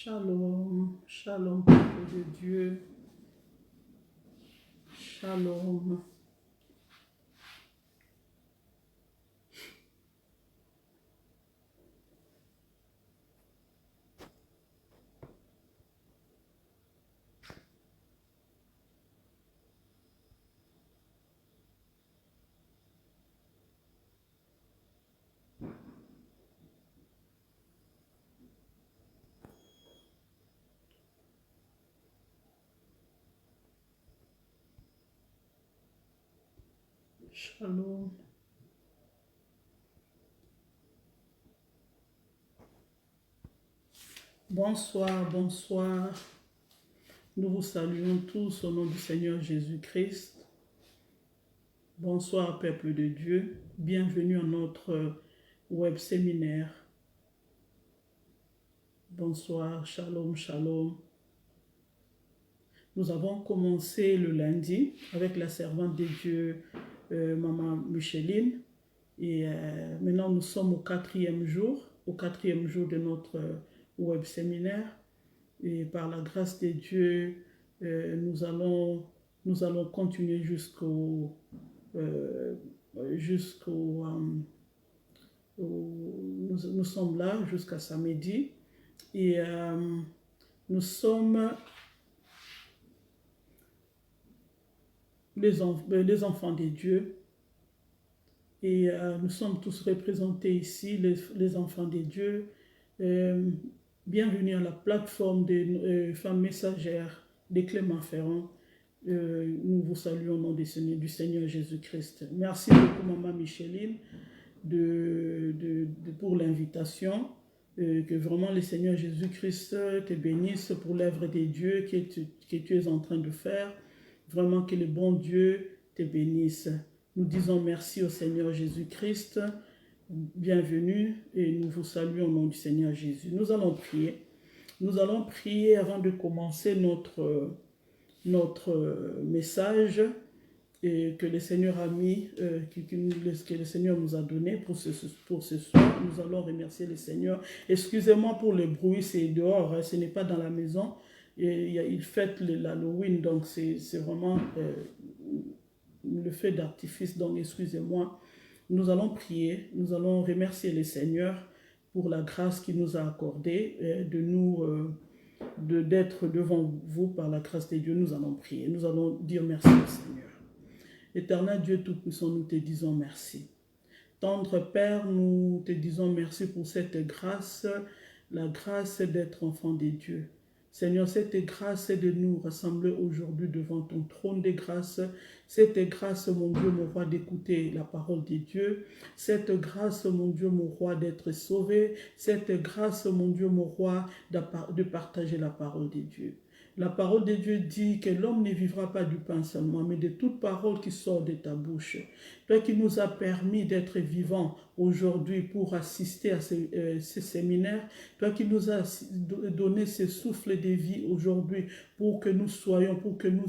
Shalom, shalom, peuple de Dieu, shalom, shalom. Bonsoir, bonsoir. Nous vous saluons tous au nom du Seigneur Jésus-Christ. Bonsoir, peuple de Dieu. Bienvenue à notre web séminaire. Bonsoir, shalom, shalom. Nous avons commencé le lundi avec la servante de Dieu, Maman Micheline. Et maintenant, nous sommes au quatrième jour de notre web séminaire. Et par la grâce de Dieu, nous allons continuer nous sommes là jusqu'à samedi. Et nous sommes les enfants de Dieu. Et nous sommes tous représentés ici, les enfants de Dieu. Bienvenue à la plateforme des femmes messagères de Clément Ferrand. Nous vous saluons au nom du Seigneur Jésus-Christ. Merci beaucoup, Maman Micheline, pour l'invitation. Que vraiment le Seigneur Jésus-Christ te bénisse pour l'œuvre de Dieu que tu es en train de faire. Vraiment que le bon Dieu te bénisse. Nous disons merci au Seigneur Jésus-Christ. Bienvenue et nous vous saluons au nom du Seigneur Jésus. Nous allons prier. Nous allons prier avant de commencer notre message que le Seigneur a mis, que le Seigneur nous a donné pour ce soir. Nous allons remercier le Seigneur. Excusez-moi pour le bruit, c'est dehors, hein, ce n'est pas dans la maison. Il fête l'Halloween, donc c'est vraiment le feu d'artifice, donc excusez-moi. Nous allons prier, nous allons remercier le Seigneur pour la grâce qu'il nous a accordée, d'être devant vous par la grâce de Dieu. Nous allons prier, nous allons dire merci au Seigneur. Éternel Dieu Tout-Puissant, nous te disons merci. Tendre Père, nous te disons merci pour cette grâce, la grâce d'être enfant de Dieu. Seigneur, cette grâce de nous rassembler aujourd'hui devant ton trône de grâce. Cette grâce, mon Dieu, mon roi, d'écouter la parole de Dieu. Cette grâce, mon Dieu, mon roi, d'être sauvé. Cette grâce, mon Dieu, mon roi, de partager la parole de Dieu. La parole de Dieu dit que l'homme ne vivra pas du pain seulement, mais de toute parole qui sort de ta bouche. Toi qui nous as permis d'être vivants aujourd'hui pour assister à ces séminaires, toi qui nous as donné ce souffle de vie aujourd'hui pour que nous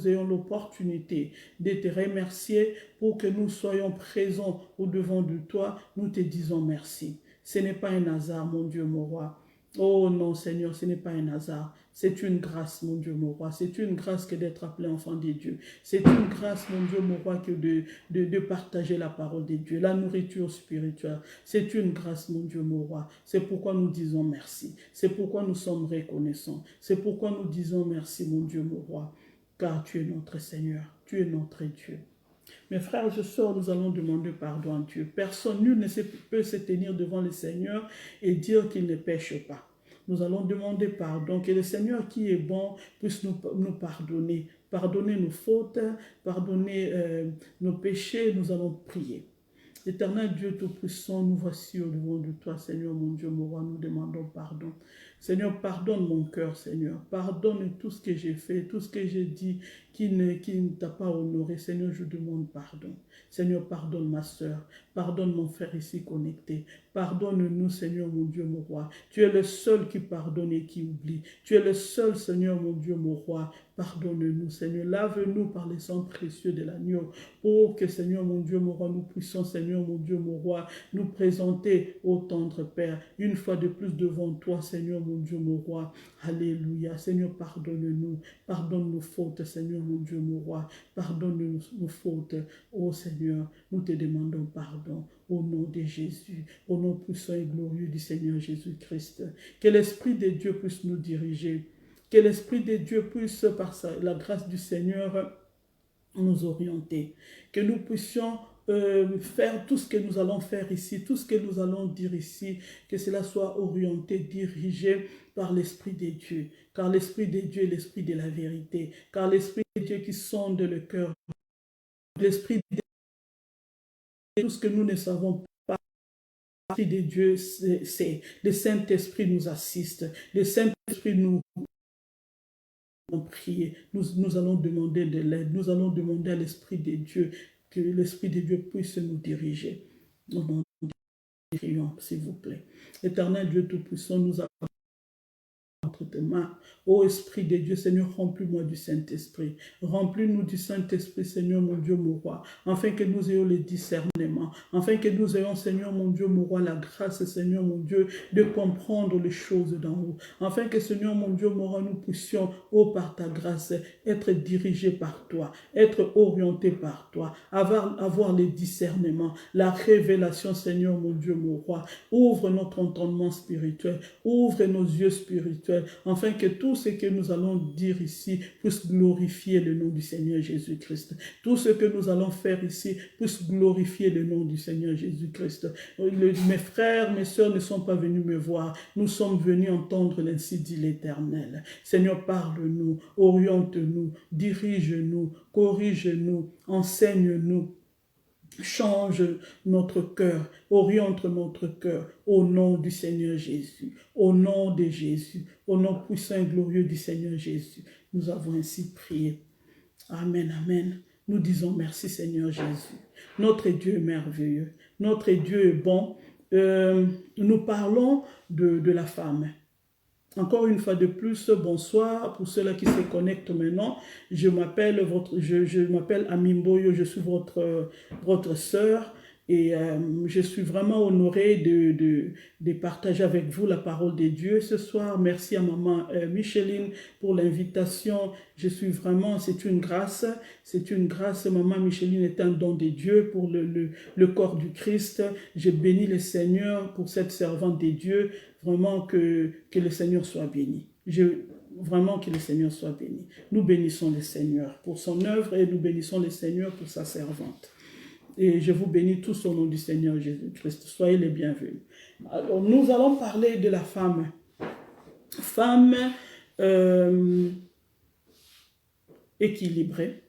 ayons l'opportunité de te remercier, pour que nous soyons présents au-devant de toi, nous te disons merci. Ce n'est pas un hasard, mon Dieu, mon roi. Oh non, Seigneur, ce n'est pas un hasard. C'est une grâce, mon Dieu, mon roi. C'est une grâce que d'être appelé enfant de Dieu. C'est une grâce, mon Dieu, mon roi, que de partager la parole de Dieu, la nourriture spirituelle. C'est une grâce, mon Dieu, mon roi. C'est pourquoi nous disons merci. C'est pourquoi nous sommes reconnaissants. C'est pourquoi nous disons merci, mon Dieu, mon roi. Car tu es notre Seigneur. Tu es notre Dieu. Mes frères et sœurs, nous allons demander pardon à Dieu. Personne, nul ne peut se tenir devant le Seigneur et dire qu'il ne pêche pas. Nous allons demander pardon, que le Seigneur qui est bon puisse nous pardonner. Pardonner nos fautes, pardonner nos péchés, nous allons prier. Éternel Dieu Tout-Puissant, nous voici au-devant de toi, Seigneur, mon Dieu, mon roi, nous demandons pardon. Seigneur, pardonne mon cœur, Seigneur. Pardonne tout ce que j'ai fait, tout ce que j'ai dit qui ne t'a pas honoré. Seigneur, je demande pardon. Seigneur, pardonne ma soeur. Pardonne mon frère ici connecté. Pardonne-nous, Seigneur, mon Dieu, mon roi. Tu es le seul qui pardonne et qui oublie. Tu es le seul, Seigneur, mon Dieu, mon roi. Pardonne-nous, Seigneur. Lave-nous par le sang précieux de l'agneau. Pour que, Seigneur mon Dieu, mon roi, nous puissions, Seigneur mon Dieu, mon roi, nous présenter au tendre Père, une fois de plus devant toi, Seigneur mon Dieu, mon roi. Alléluia. Seigneur, pardonne-nous. Pardonne nos fautes, Seigneur mon Dieu, mon roi. Pardonne nos fautes, ô Seigneur. Nous te demandons pardon au nom de Jésus, au nom puissant et glorieux du Seigneur Jésus-Christ. Que l'Esprit de Dieu puisse nous diriger. Que l'Esprit de Dieu puisse, par la grâce du Seigneur, nous orienter. Que nous puissions faire tout ce que nous allons faire ici, tout ce que nous allons dire ici, que cela soit orienté, dirigé par l'Esprit de Dieu. Car l'Esprit de Dieu est l'Esprit de la vérité. Car l'Esprit de Dieu qui sonde le cœur, l'Esprit de Dieu, tout ce que nous ne savons pas, l'Esprit de Dieu, c'est le Saint-Esprit nous assiste. Le Saint-Esprit nous prier, nous allons demander de l'aide, nous allons demander à l'Esprit de Dieu, que l'Esprit de Dieu puisse nous diriger. Nous prions, s'il vous plaît. Éternel Dieu Tout-Puissant, nous avons entre tes mains. Ô Esprit de Dieu, Seigneur, remplis-moi du Saint-Esprit. Remplis-nous du Saint-Esprit, Seigneur, mon Dieu, mon roi, afin que nous ayons le discernement, afin que nous ayons, Seigneur, mon Dieu, mon roi, la grâce, Seigneur, mon Dieu, de comprendre les choses d'en haut, afin que, Seigneur, mon Dieu, mon roi, nous puissions, ô par ta grâce, être dirigés par toi, être orientés par toi, avoir le discernement, la révélation, Seigneur, mon Dieu, mon roi. Ouvre notre entendement spirituel, ouvre nos yeux spirituels, afin que tout ce que nous allons dire ici puisse glorifier le nom du Seigneur Jésus-Christ. Tout ce que nous allons faire ici puisse glorifier le nom du Seigneur Jésus-Christ. Mes frères, mes sœurs ne sont pas venus me voir. Nous sommes venus entendre l'ainsi dit l'Éternel. Seigneur, parle-nous, oriente-nous, dirige-nous, corrige-nous, enseigne-nous. Change notre cœur, oriente notre cœur au nom du Seigneur Jésus, au nom de Jésus, au nom puissant et glorieux du Seigneur Jésus. Nous avons ainsi prié. Amen, amen. Nous disons merci Seigneur Jésus. Notre Dieu est merveilleux, notre Dieu est bon. Nous parlons de la femme. Encore une fois de plus, bonsoir pour ceux-là qui se connectent maintenant. Je m'appelle Amimboyo, je suis votre sœur et je suis vraiment honorée de partager avec vous la parole de Dieu ce soir. Merci à maman Micheline pour l'invitation. Je suis vraiment, c'est une grâce. Maman Micheline est un don de Dieu pour le corps du Christ. Je bénis le Seigneur pour cette servante de Dieu. Vraiment que le Seigneur soit béni. Vraiment que le Seigneur soit béni. Nous bénissons le Seigneur pour son œuvre et nous bénissons le Seigneur pour sa servante. Et je vous bénis tous au nom du Seigneur Jésus-Christ. Soyez les bienvenus. Alors, nous allons parler de la femme. Femme équilibrée.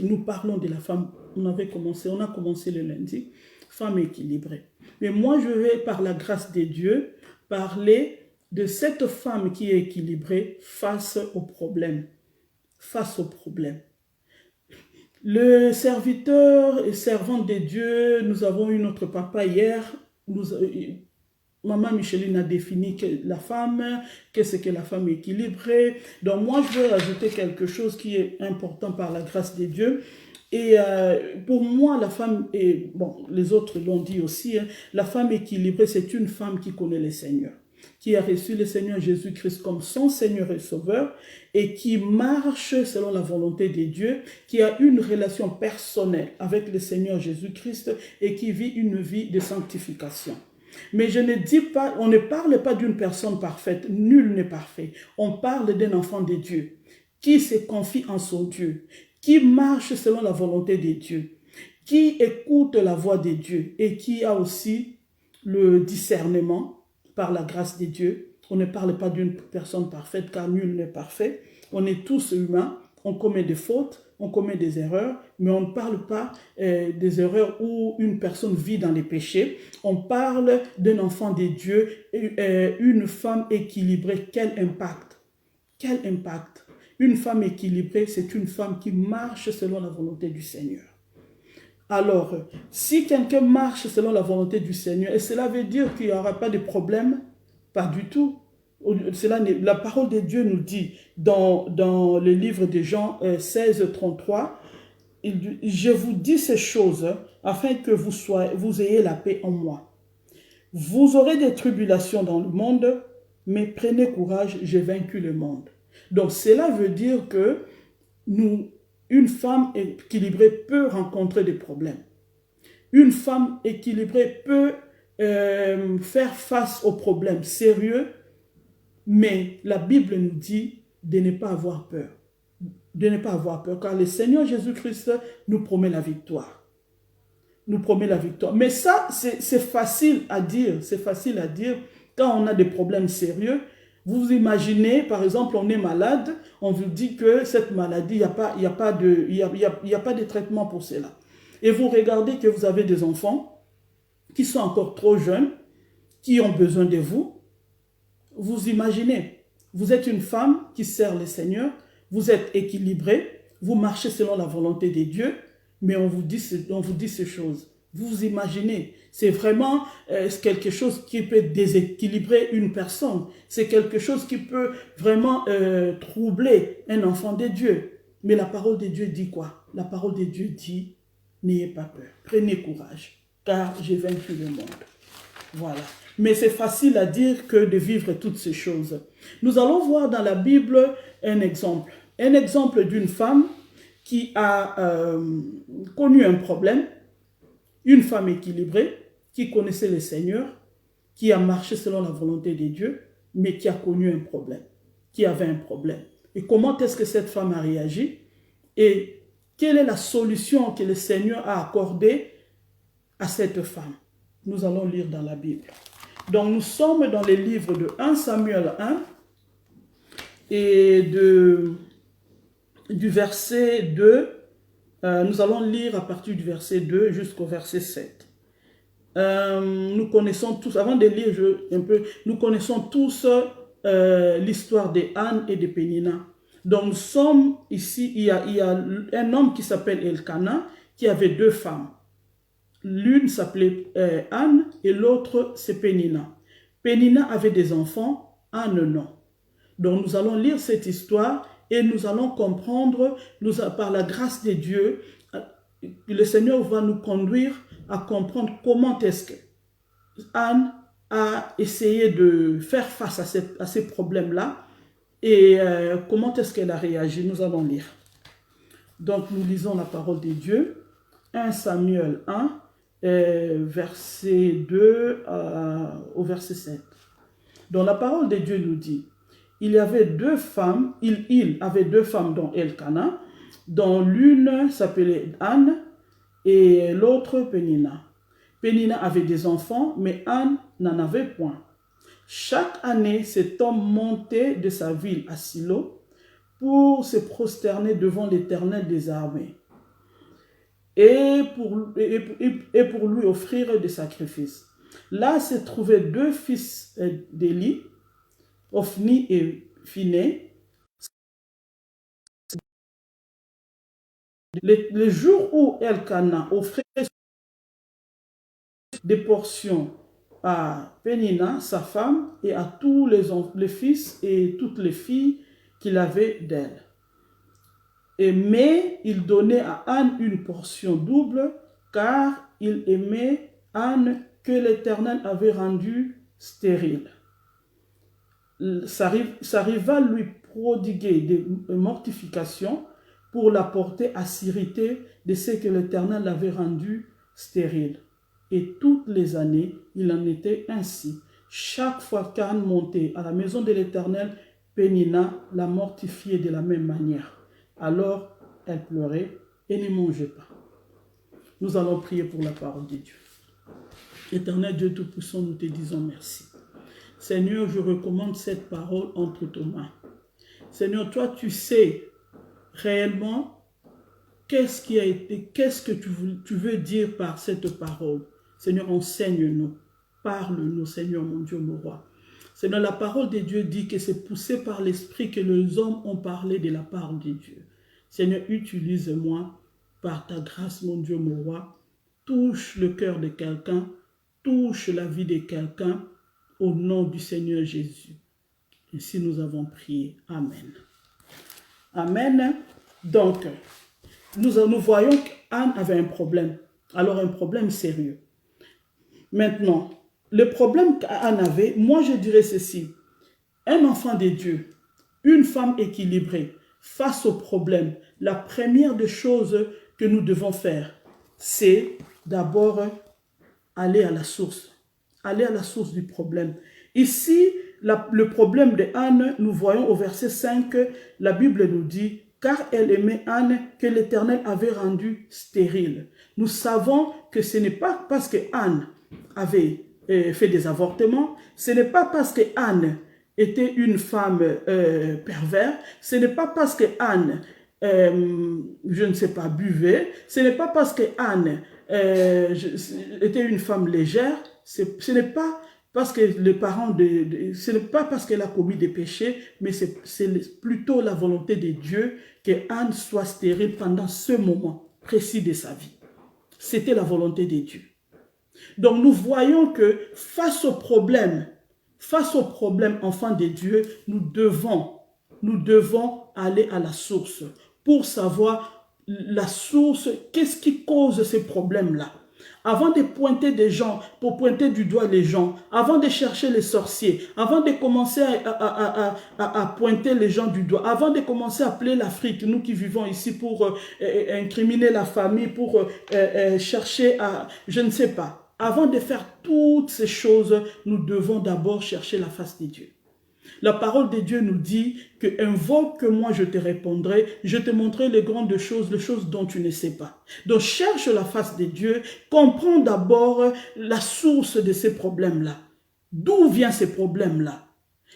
Nous parlons de la femme. On a commencé le lundi. Femme équilibrée. Mais moi, je vais, par la grâce de Dieu, parler de cette femme qui est équilibrée face aux problèmes. Face aux problèmes. Le serviteur et servante de Dieu, nous avons eu notre papa hier. Maman Micheline a défini la femme, qu'est-ce que la femme équilibrée. Donc moi, je veux ajouter quelque chose qui est important par la grâce de Dieu. Et pour moi, la femme, et bon, les autres l'ont dit aussi, la femme équilibrée, c'est une femme qui connaît le Seigneur, qui a reçu le Seigneur Jésus-Christ comme son Seigneur et Sauveur, et qui marche selon la volonté de Dieu, qui a une relation personnelle avec le Seigneur Jésus-Christ, et qui vit une vie de sanctification. Mais je ne dis pas, on ne parle pas d'une personne parfaite, nul n'est parfait. On parle d'un enfant de Dieu, qui se confie en son Dieu, qui marche selon la volonté de Dieu, qui écoute la voix de Dieu et qui a aussi le discernement par la grâce de Dieu. On ne parle pas d'une personne parfaite car nul n'est parfait. On est tous humains, on commet des fautes, on commet des erreurs, mais on ne parle pas des erreurs où une personne vit dans les péchés. On parle d'un enfant de Dieu, une femme équilibrée. Quel impact! Quel impact! Une femme équilibrée, c'est une femme qui marche selon la volonté du Seigneur. Alors, si quelqu'un marche selon la volonté du Seigneur, et cela veut dire qu'il n'y aura pas de problème, pas du tout. La parole de Dieu nous dit dans le livre de Jean 16, 33, je vous dis ces choses afin que vous ayez la paix en moi. Vous aurez des tribulations dans le monde, mais prenez courage, j'ai vaincu le monde. Donc cela veut dire que une femme équilibrée peut rencontrer des problèmes. Une femme équilibrée peut faire face aux problèmes sérieux, mais la Bible nous dit de ne pas avoir peur. De ne pas avoir peur, car le Seigneur Jésus-Christ nous promet la victoire. Nous promet la victoire. Mais ça, c'est facile à dire. C'est facile à dire quand on a des problèmes sérieux. Vous imaginez, par exemple, on est malade, on vous dit que cette maladie, il n'y a pas de traitement pour cela. Et vous regardez que vous avez des enfants qui sont encore trop jeunes, qui ont besoin de vous. Vous imaginez, vous êtes une femme qui sert le Seigneur, vous êtes équilibré, vous marchez selon la volonté de Dieu, mais on vous dit ces choses. Vous imaginez, c'est vraiment quelque chose qui peut déséquilibrer une personne. C'est quelque chose qui peut vraiment troubler un enfant de Dieu. Mais la parole de Dieu dit quoi? La parole de Dieu dit, n'ayez pas peur, prenez courage, car j'ai vaincu le monde. Voilà. Mais c'est facile à dire que de vivre toutes ces choses. Nous allons voir dans la Bible un exemple. Un exemple d'une femme qui a connu un problème, une femme équilibrée, qui connaissait le Seigneur, qui a marché selon la volonté de Dieu, mais qui a connu un problème, qui avait un problème. Et comment est-ce que cette femme a réagi? Et quelle est la solution que le Seigneur a accordée à cette femme? Nous allons lire dans la Bible. Donc nous sommes dans les livres de 1 Samuel 1 et du verset 2. Nous allons lire à partir du verset 2 jusqu'au verset 7. Nous connaissons tous, avant de lire nous connaissons tous l'histoire d'Anne et de Pénina. Donc nous sommes ici, il y a un homme qui s'appelle Elkana, qui avait deux femmes. L'une s'appelait Anne et l'autre c'est Pénina. Pénina avait des enfants, Anne non. Donc nous allons lire cette histoire et nous allons comprendre, par la grâce de Dieu, le Seigneur va nous conduire à comprendre comment est-ce que Anne a essayé de faire face à ces problèmes-là et comment est-ce qu'elle a réagi. Nous allons lire. Donc nous lisons la parole de Dieu, 1 Samuel 1, verset 2 au verset 7. Donc la parole de Dieu nous dit, il avait deux femmes, il avait deux femmes dont Elkana, dont l'une s'appelait Anne et l'autre Pénina. Pénina avait des enfants, mais Anne n'en avait point. Chaque année, cet homme montait de sa ville à Silo pour se prosterner devant l'Éternel des armées et pour lui offrir des sacrifices. Là se trouvaient deux fils d'Élie, Ophni et Phiné. Le jour où Elkana offrait des portions à Pénina, sa femme, et à tous les fils et toutes les filles qu'il avait d'elle. Mais il donnait à Anne une portion double, car il aimait Anne que l'Éternel avait rendue stérile. Sa rivale lui prodiguait des mortifications pour la porter à s'irriter de ce que l'Éternel avait rendu stérile. Et toutes les années, il en était ainsi. Chaque fois qu'Anne montait à la maison de l'Éternel, Pénina la mortifiait de la même manière. Alors, elle pleurait et ne mangeait pas. Nous allons prier pour la parole de Dieu. Éternel Dieu Tout-Puissant, nous te disons merci. Seigneur, je recommande cette parole entre tes mains. Seigneur, toi, tu sais réellement qu'est-ce que tu veux dire par cette parole. Seigneur, enseigne-nous, parle-nous, Seigneur, mon Dieu, mon roi. Seigneur, la parole de Dieu dit que c'est poussé par l'Esprit que les hommes ont parlé de la part de Dieu. Seigneur, utilise-moi par ta grâce, mon Dieu, mon roi. Touche le cœur de quelqu'un, touche la vie de quelqu'un, au nom du Seigneur Jésus. Ainsi nous avons prié. Amen. Amen. Donc, nous voyons qu'Anne avait un problème. Alors un problème sérieux. Maintenant, le problème qu'Anne avait, moi je dirais ceci. Un enfant de Dieu, une femme équilibrée, face au problème, la première des choses que nous devons faire, c'est d'abord aller à la source. Aller à la source du problème. Ici, le problème de Anne, nous voyons au verset 5, la Bible nous dit, car elle aimait Anne que l'Éternel avait rendue stérile. Nous savons que ce n'est pas parce que Anne avait fait des avortements, ce n'est pas parce que Anne était une femme perverse, ce n'est pas parce que Anne, je ne sais pas, buvait, ce n'est pas parce que Anne était une femme légère, ce n'est pas parce que les parents ce n'est pas parce qu'elle a commis des péchés, mais c'est plutôt la volonté de Dieu que Anne soit stérile pendant ce moment précis de sa vie. C'était la volonté de Dieu. Donc nous voyons que face au problème, enfants de Dieu, nous devons aller à la source pour savoir la source, qu'est-ce qui cause ces problèmes-là. Avant de pointer des gens, pour pointer du doigt les gens, avant de chercher les sorciers, avant de commencer à pointer les gens du doigt, avant de commencer à appeler l'Afrique, nous qui vivons ici pour incriminer la famille, pour chercher à, je ne sais pas. Avant de faire toutes ces choses, nous devons d'abord chercher la face de Dieu. La parole de Dieu nous dit que invoque-moi, je te répondrai, je te montrerai les grandes choses, les choses dont tu ne sais pas. Donc cherche la face de Dieu, comprends d'abord la source de ces problèmes-là. D'où viennent ces problèmes-là?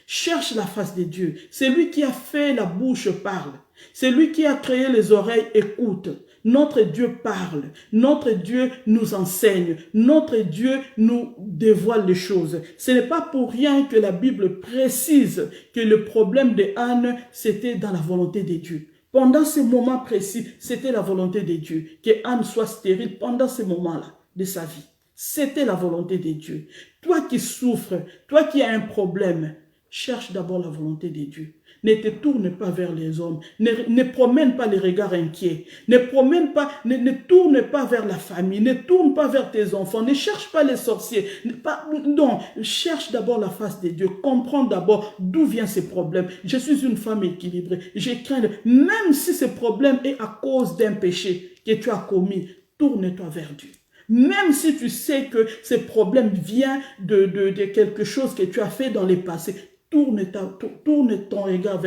Cherche la face de Dieu. C'est lui qui a fait la bouche parle. C'est lui qui a créé les oreilles écoute. Notre Dieu parle, notre Dieu nous enseigne, notre Dieu nous dévoile les choses. Ce n'est pas pour rien que la Bible précise que le problème de Anne, c'était dans la volonté de Dieu. Pendant ce moment précis, c'était la volonté de Dieu, que Anne soit stérile pendant ce moment-là de sa vie. C'était la volonté de Dieu. Toi qui souffres, toi qui as un problème, cherche d'abord la volonté de Dieu. Ne te tourne pas vers les hommes. Ne promène pas les regards inquiets. Ne tourne pas vers la famille. Ne tourne pas vers tes enfants. Ne cherche pas les sorciers. Non, cherche d'abord la face de Dieu. Comprends d'abord d'où viennent ces problèmes. Je suis une femme équilibrée. Je crains, même si ce problème est à cause d'un péché que tu as commis, tourne-toi vers Dieu. Même si tu sais que ce problème vient de quelque chose que tu as fait dans le passé, tourne ton regard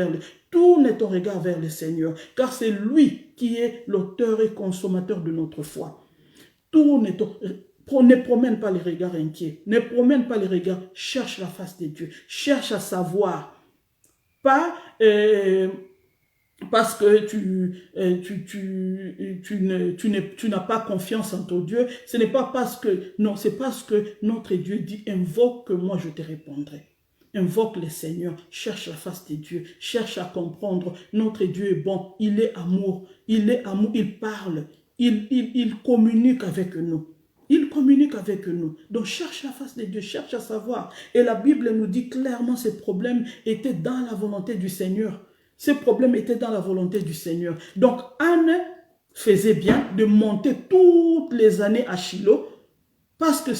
vers le Seigneur, car c'est lui qui est l'auteur et consommateur de notre foi. Ne promène pas les regards inquiets, ne promène pas les regards, cherche la face de Dieu, cherche à savoir, pas parce que tu n'as pas confiance en ton Dieu, ce n'est pas parce que, non, c'est parce que notre Dieu dit, invoque-moi, je te répondrai. Invoque le Seigneur, cherche la face de Dieu, cherche à comprendre. Notre Dieu est bon, il est amour, il parle, il communique avec nous. Il communique avec nous. Donc cherche la face de Dieu, cherche à savoir. Et la Bible nous dit clairement ces problèmes étaient dans la volonté du Seigneur. Ces problèmes étaient dans la volonté du Seigneur. Donc Anne faisait bien de monter toutes les années à Shiloh parce que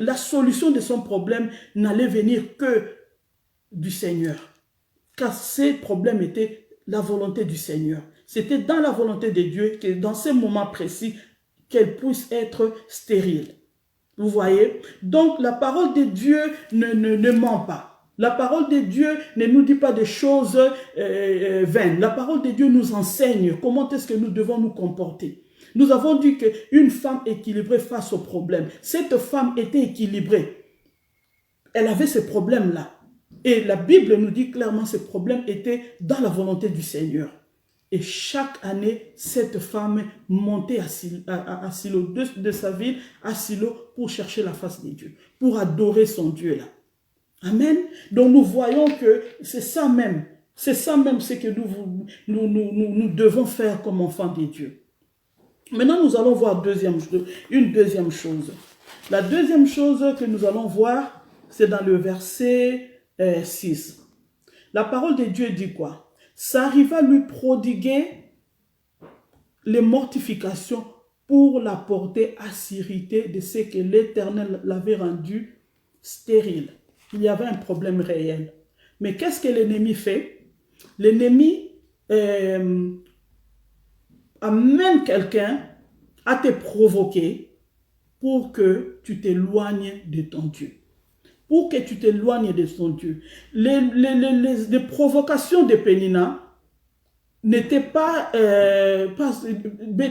la solution de son problème n'allait venir que du Seigneur, car ces problèmes étaient la volonté du Seigneur. C'était dans la volonté de Dieu que dans ce moment précis, qu'elle puisse être stérile. Vous voyez? Donc la parole de Dieu ne ment pas. La parole de Dieu ne nous dit pas des choses vaines. La parole de Dieu nous enseigne comment est-ce que nous devons nous comporter. Nous avons dit qu'une femme équilibrée face au problème. Cette femme était équilibrée. Elle avait ce problème-là. Et la Bible nous dit clairement que ce problème était dans la volonté du Seigneur. Et chaque année, cette femme montait à Silo, de sa ville à Silo, pour chercher la face de Dieu, pour adorer son Dieu là. Amen. Donc nous voyons que c'est ça même ce que nous devons faire comme enfants de Dieu. Maintenant, nous allons voir une deuxième chose. La deuxième chose que nous allons voir, c'est dans le verset 6. La parole de Dieu dit quoi? Ça arriva à lui prodiguer les mortifications pour la porter à s'irriter de ce que l'Éternel l'avait rendu stérile. Il y avait un problème réel. Mais qu'est-ce que l'ennemi fait? L'ennemi amène quelqu'un à te provoquer pour que tu t'éloignes de ton Dieu. Pour que tu t'éloignes de ton Dieu. Les provocations de Pénina n'étaient pas...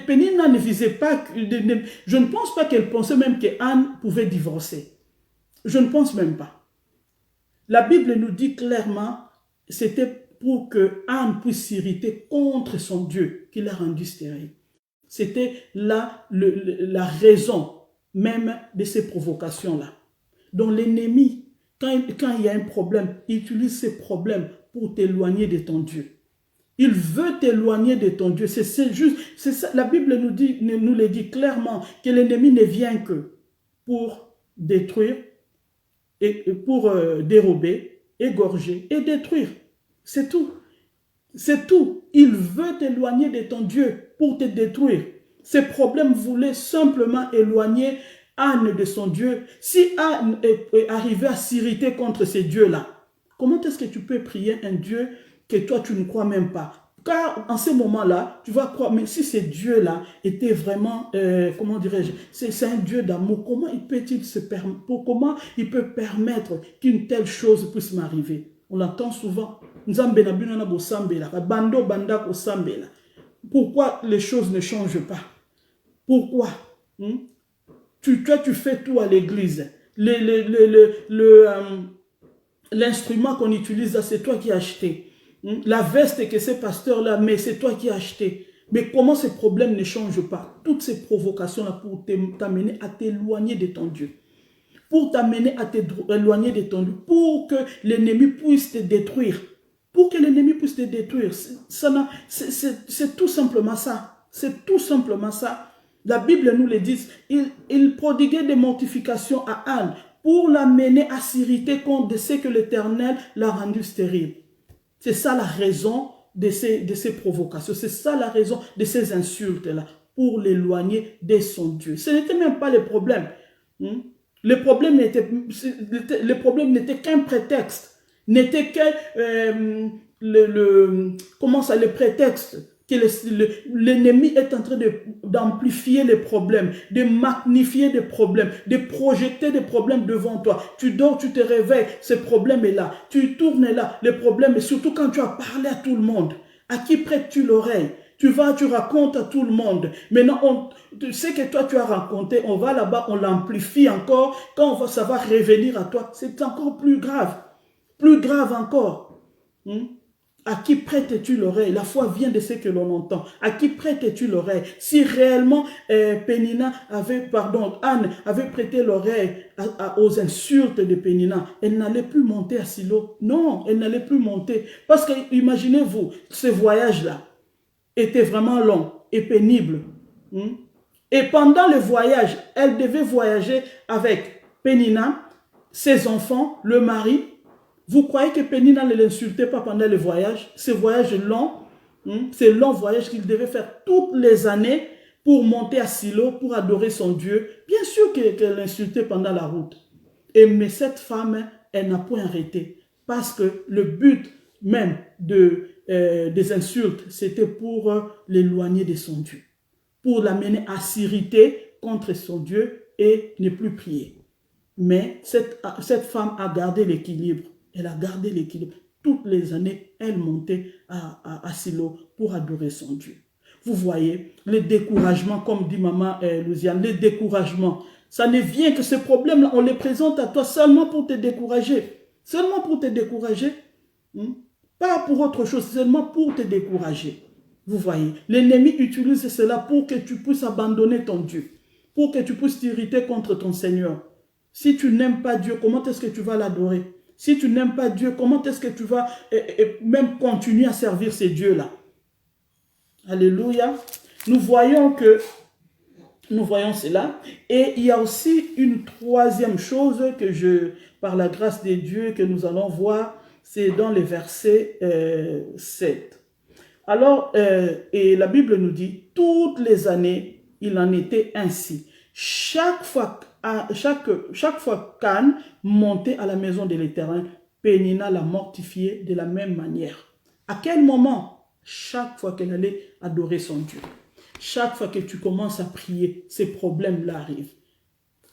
Pénina ne visait pas... Je ne pense pas qu'elle pensait même qu'Anne pouvait divorcer. Je ne pense même pas. La Bible nous dit clairement, c'était pour que Anne puisse s'irriter contre son Dieu qui l'a rendu stérile. C'était là la raison même de ces provocations-là. Donc l'ennemi, quand il y a un problème, il utilise ces problèmes pour t'éloigner de ton Dieu. Il veut t'éloigner de ton Dieu. C'est juste, c'est ça. La Bible nous le dit clairement que l'ennemi ne vient que pour détruire, et pour dérober, égorger et détruire. C'est tout. C'est tout. Il veut t'éloigner de ton Dieu pour te détruire. Ces problèmes voulaient simplement éloigner Anne de son Dieu. Si Anne est arrivée à s'irriter contre ces dieux-là, comment est-ce que tu peux prier un Dieu que toi tu ne crois même pas? Car en ce moment-là, tu vas croire, mais si ces dieux-là étaient vraiment, comment dirais-je, c'est un Dieu d'amour, comment il peut permettre qu'une telle chose puisse m'arriver? On l'entend souvent. Pourquoi les choses ne changent pas? Pourquoi? Toi, tu fais tout à l'église. L'instrument qu'on utilise, c'est toi qui as acheté. La veste que ces pasteurs-là, mais c'est toi qui as acheté. Mais comment ces problèmes ne changent pas? Toutes ces provocations-là pour t'amener à t'éloigner de ton Dieu. Pour t'amener à t'éloigner de ton Dieu. Pour que l'ennemi puisse te détruire. Pour que l'ennemi puisse te détruire. C'est tout simplement ça. C'est tout simplement ça. La Bible nous le dit. Il prodiguait des mortifications à Anne pour l'amener à s'irriter contre ce que l'Éternel l'a rendu stérile. C'est ça la raison de ces provocations. C'est ça la raison de ces insultes-là. Pour l'éloigner de son Dieu. Ce n'était même pas le problème. Le problème n'était qu'un prétexte. N'était que le prétexte que l'ennemi est en train d'amplifier les problèmes, de magnifier des problèmes, de projeter des problèmes devant toi. Tu dors, tu te réveilles, ce problème est là. Tu tournes là, le problème est surtout quand tu as parlé à tout le monde. À qui prêtes-tu l'oreille? Tu racontes à tout le monde. Maintenant, ce que toi tu as raconté, on va là-bas, on l'amplifie encore. Quand ça va revenir à toi, c'est encore plus grave. Plus grave encore. À qui prêtes-tu l'oreille? La foi vient de ce que l'on entend. À qui prêtes-tu l'oreille? Si réellement Anne avait prêté l'oreille aux insultes de Pénina, elle n'allait plus monter à Silo. Non, elle n'allait plus monter. Parce que, imaginez-vous, ce voyage-là était vraiment long et pénible. Et pendant le voyage, elle devait voyager avec Pénina, ses enfants, le mari. Vous croyez que Pénina ne l'insultait pas pendant le voyage? Ce voyage long, ce long voyage qu'il devait faire toutes les années pour monter à Silo, pour adorer son Dieu. Bien sûr qu'elle l'insultait pendant la route. Mais cette femme, elle n'a point arrêté. Parce que le but même des insultes, c'était pour l'éloigner de son Dieu. Pour l'amener à s'irriter contre son Dieu et ne plus prier. Mais cette femme a gardé l'équilibre. Elle a gardé l'équilibre. Toutes les années, elle montait à Silo pour adorer son Dieu. Vous voyez, le découragement, comme dit maman Louisiane, le découragement, ça ne vient que ce problème-là, on les présente à toi seulement pour te décourager. Seulement pour te décourager. Pas pour autre chose, seulement pour te décourager. Vous voyez, l'ennemi utilise cela pour que tu puisses abandonner ton Dieu. Pour que tu puisses t'irriter contre ton Seigneur. Si tu n'aimes pas Dieu, comment est-ce que tu vas l'adorer? Si tu n'aimes pas Dieu, comment est-ce que tu vas même continuer à servir ces dieux-là? Alléluia. Nous voyons cela. Et il y a aussi une troisième chose par la grâce de Dieu, que nous allons voir, C'est dans les versets 7. Alors, et la Bible nous dit, toutes les années, il en était ainsi. Chaque fois qu'Anne montait à la maison de l'Éternel, Pénina la mortifiait de la même manière. À quel moment? Chaque fois qu'elle allait adorer son Dieu. Chaque fois que tu commences à prier, ces problèmes-là arrivent.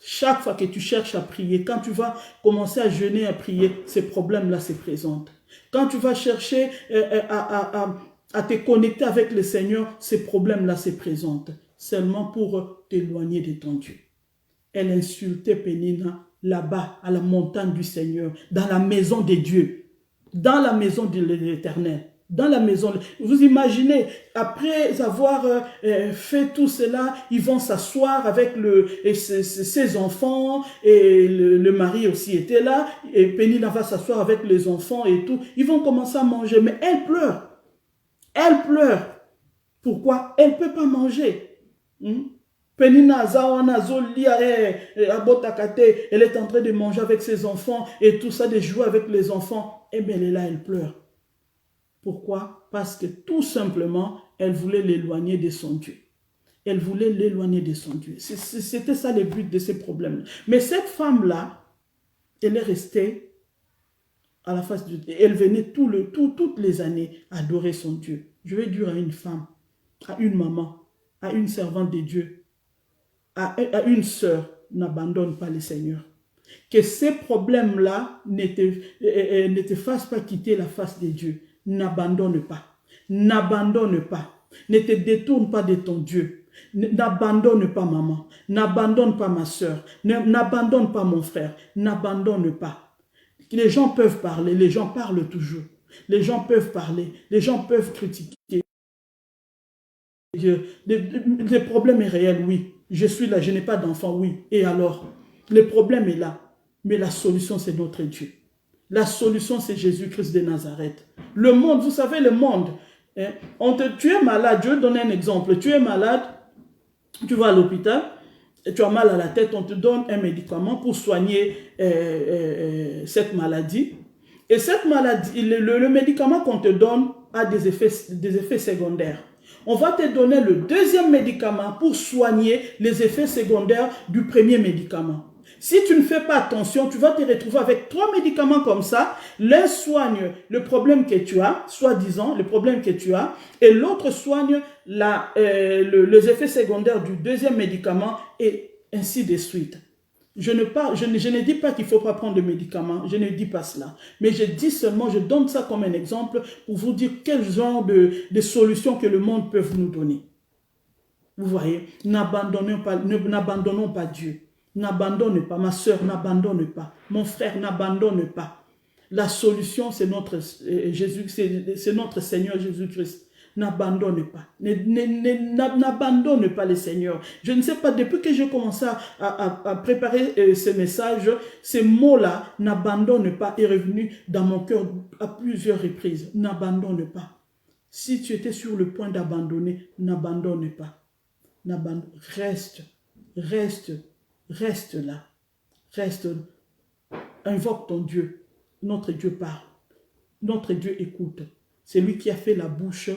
Chaque fois que tu cherches à prier, quand tu vas commencer à jeûner, à prier, ces problèmes-là se présentent. Quand tu vas chercher à te connecter avec le Seigneur, ces problèmes-là se présentent. Seulement pour t'éloigner de ton Dieu. Elle insultait Pénina là-bas, à la montagne du Seigneur, dans la maison de Dieu, dans la maison de l'Éternel. Dans la maison, vous imaginez, après avoir fait tout cela, ils vont s'asseoir avec ses enfants, et le mari aussi était là, et Pénina va s'asseoir avec les enfants et tout. Ils vont commencer à manger, mais elle pleure. Elle pleure. Pourquoi? Elle ne peut pas manger. Pénina, elle est en train de manger avec ses enfants et tout ça, de jouer avec les enfants. Et bien elle est là, elle pleure. Pourquoi? Parce que tout simplement, elle voulait l'éloigner de son Dieu. Elle voulait l'éloigner de son Dieu. C'était ça le but de ces problèmes. Mais cette femme-là, elle est restée à la face de Dieu. Elle venait toutes les années adorer son Dieu. Je vais dire à une femme, à une maman, à une servante de Dieu, à une sœur, n'abandonne pas le Seigneur. Que ces problèmes-là ne te fassent pas quitter la face de Dieu. N'abandonne pas. N'abandonne pas. Ne te détourne pas de ton Dieu. N'abandonne pas maman. N'abandonne pas ma soeur. N'abandonne pas mon frère. N'abandonne pas. Les gens peuvent parler. Les gens parlent toujours. Les gens peuvent parler. Les gens peuvent critiquer. Le problème est réel, oui. Je suis là, je n'ai pas d'enfant, oui. Et alors? Le problème est là. Mais la solution, c'est notre Dieu. La solution, c'est Jésus-Christ de Nazareth. Le monde, vous savez, le monde, hein, tu es malade, je vais donner un exemple. Tu es malade, tu vas à l'hôpital, tu as mal à la tête, on te donne un médicament pour soigner cette maladie. Et cette maladie, le médicament qu'on te donne a des effets secondaires. On va te donner le deuxième médicament pour soigner les effets secondaires du premier médicament. Si tu ne fais pas attention, tu vas te retrouver avec 3 médicaments comme ça. L'un soigne le problème que tu as, soi-disant, le problème que tu as, et l'autre soigne les effets secondaires du deuxième médicament, et ainsi de suite. Je ne dis pas qu'il ne faut pas prendre de médicaments, je ne dis pas cela. Mais je dis seulement, je donne ça comme un exemple pour vous dire quel genre de solutions que le monde peut nous donner. Vous voyez, n'abandonnons pas Dieu. N'abandonne pas, ma soeur, n'abandonne pas. Mon frère, n'abandonne pas. La solution, c'est notre Seigneur Jésus-Christ. N'abandonne pas. N'abandonne pas le Seigneur. Je ne sais pas, depuis que j'ai commencé à préparer ce message, ces mots-là, n'abandonne pas, est revenu dans mon cœur à plusieurs reprises. N'abandonne pas. Si tu étais sur le point d'abandonner, n'abandonne pas. Reste là. Reste. Invoque ton Dieu. Notre Dieu parle. Notre Dieu écoute. C'est lui qui a fait la bouche,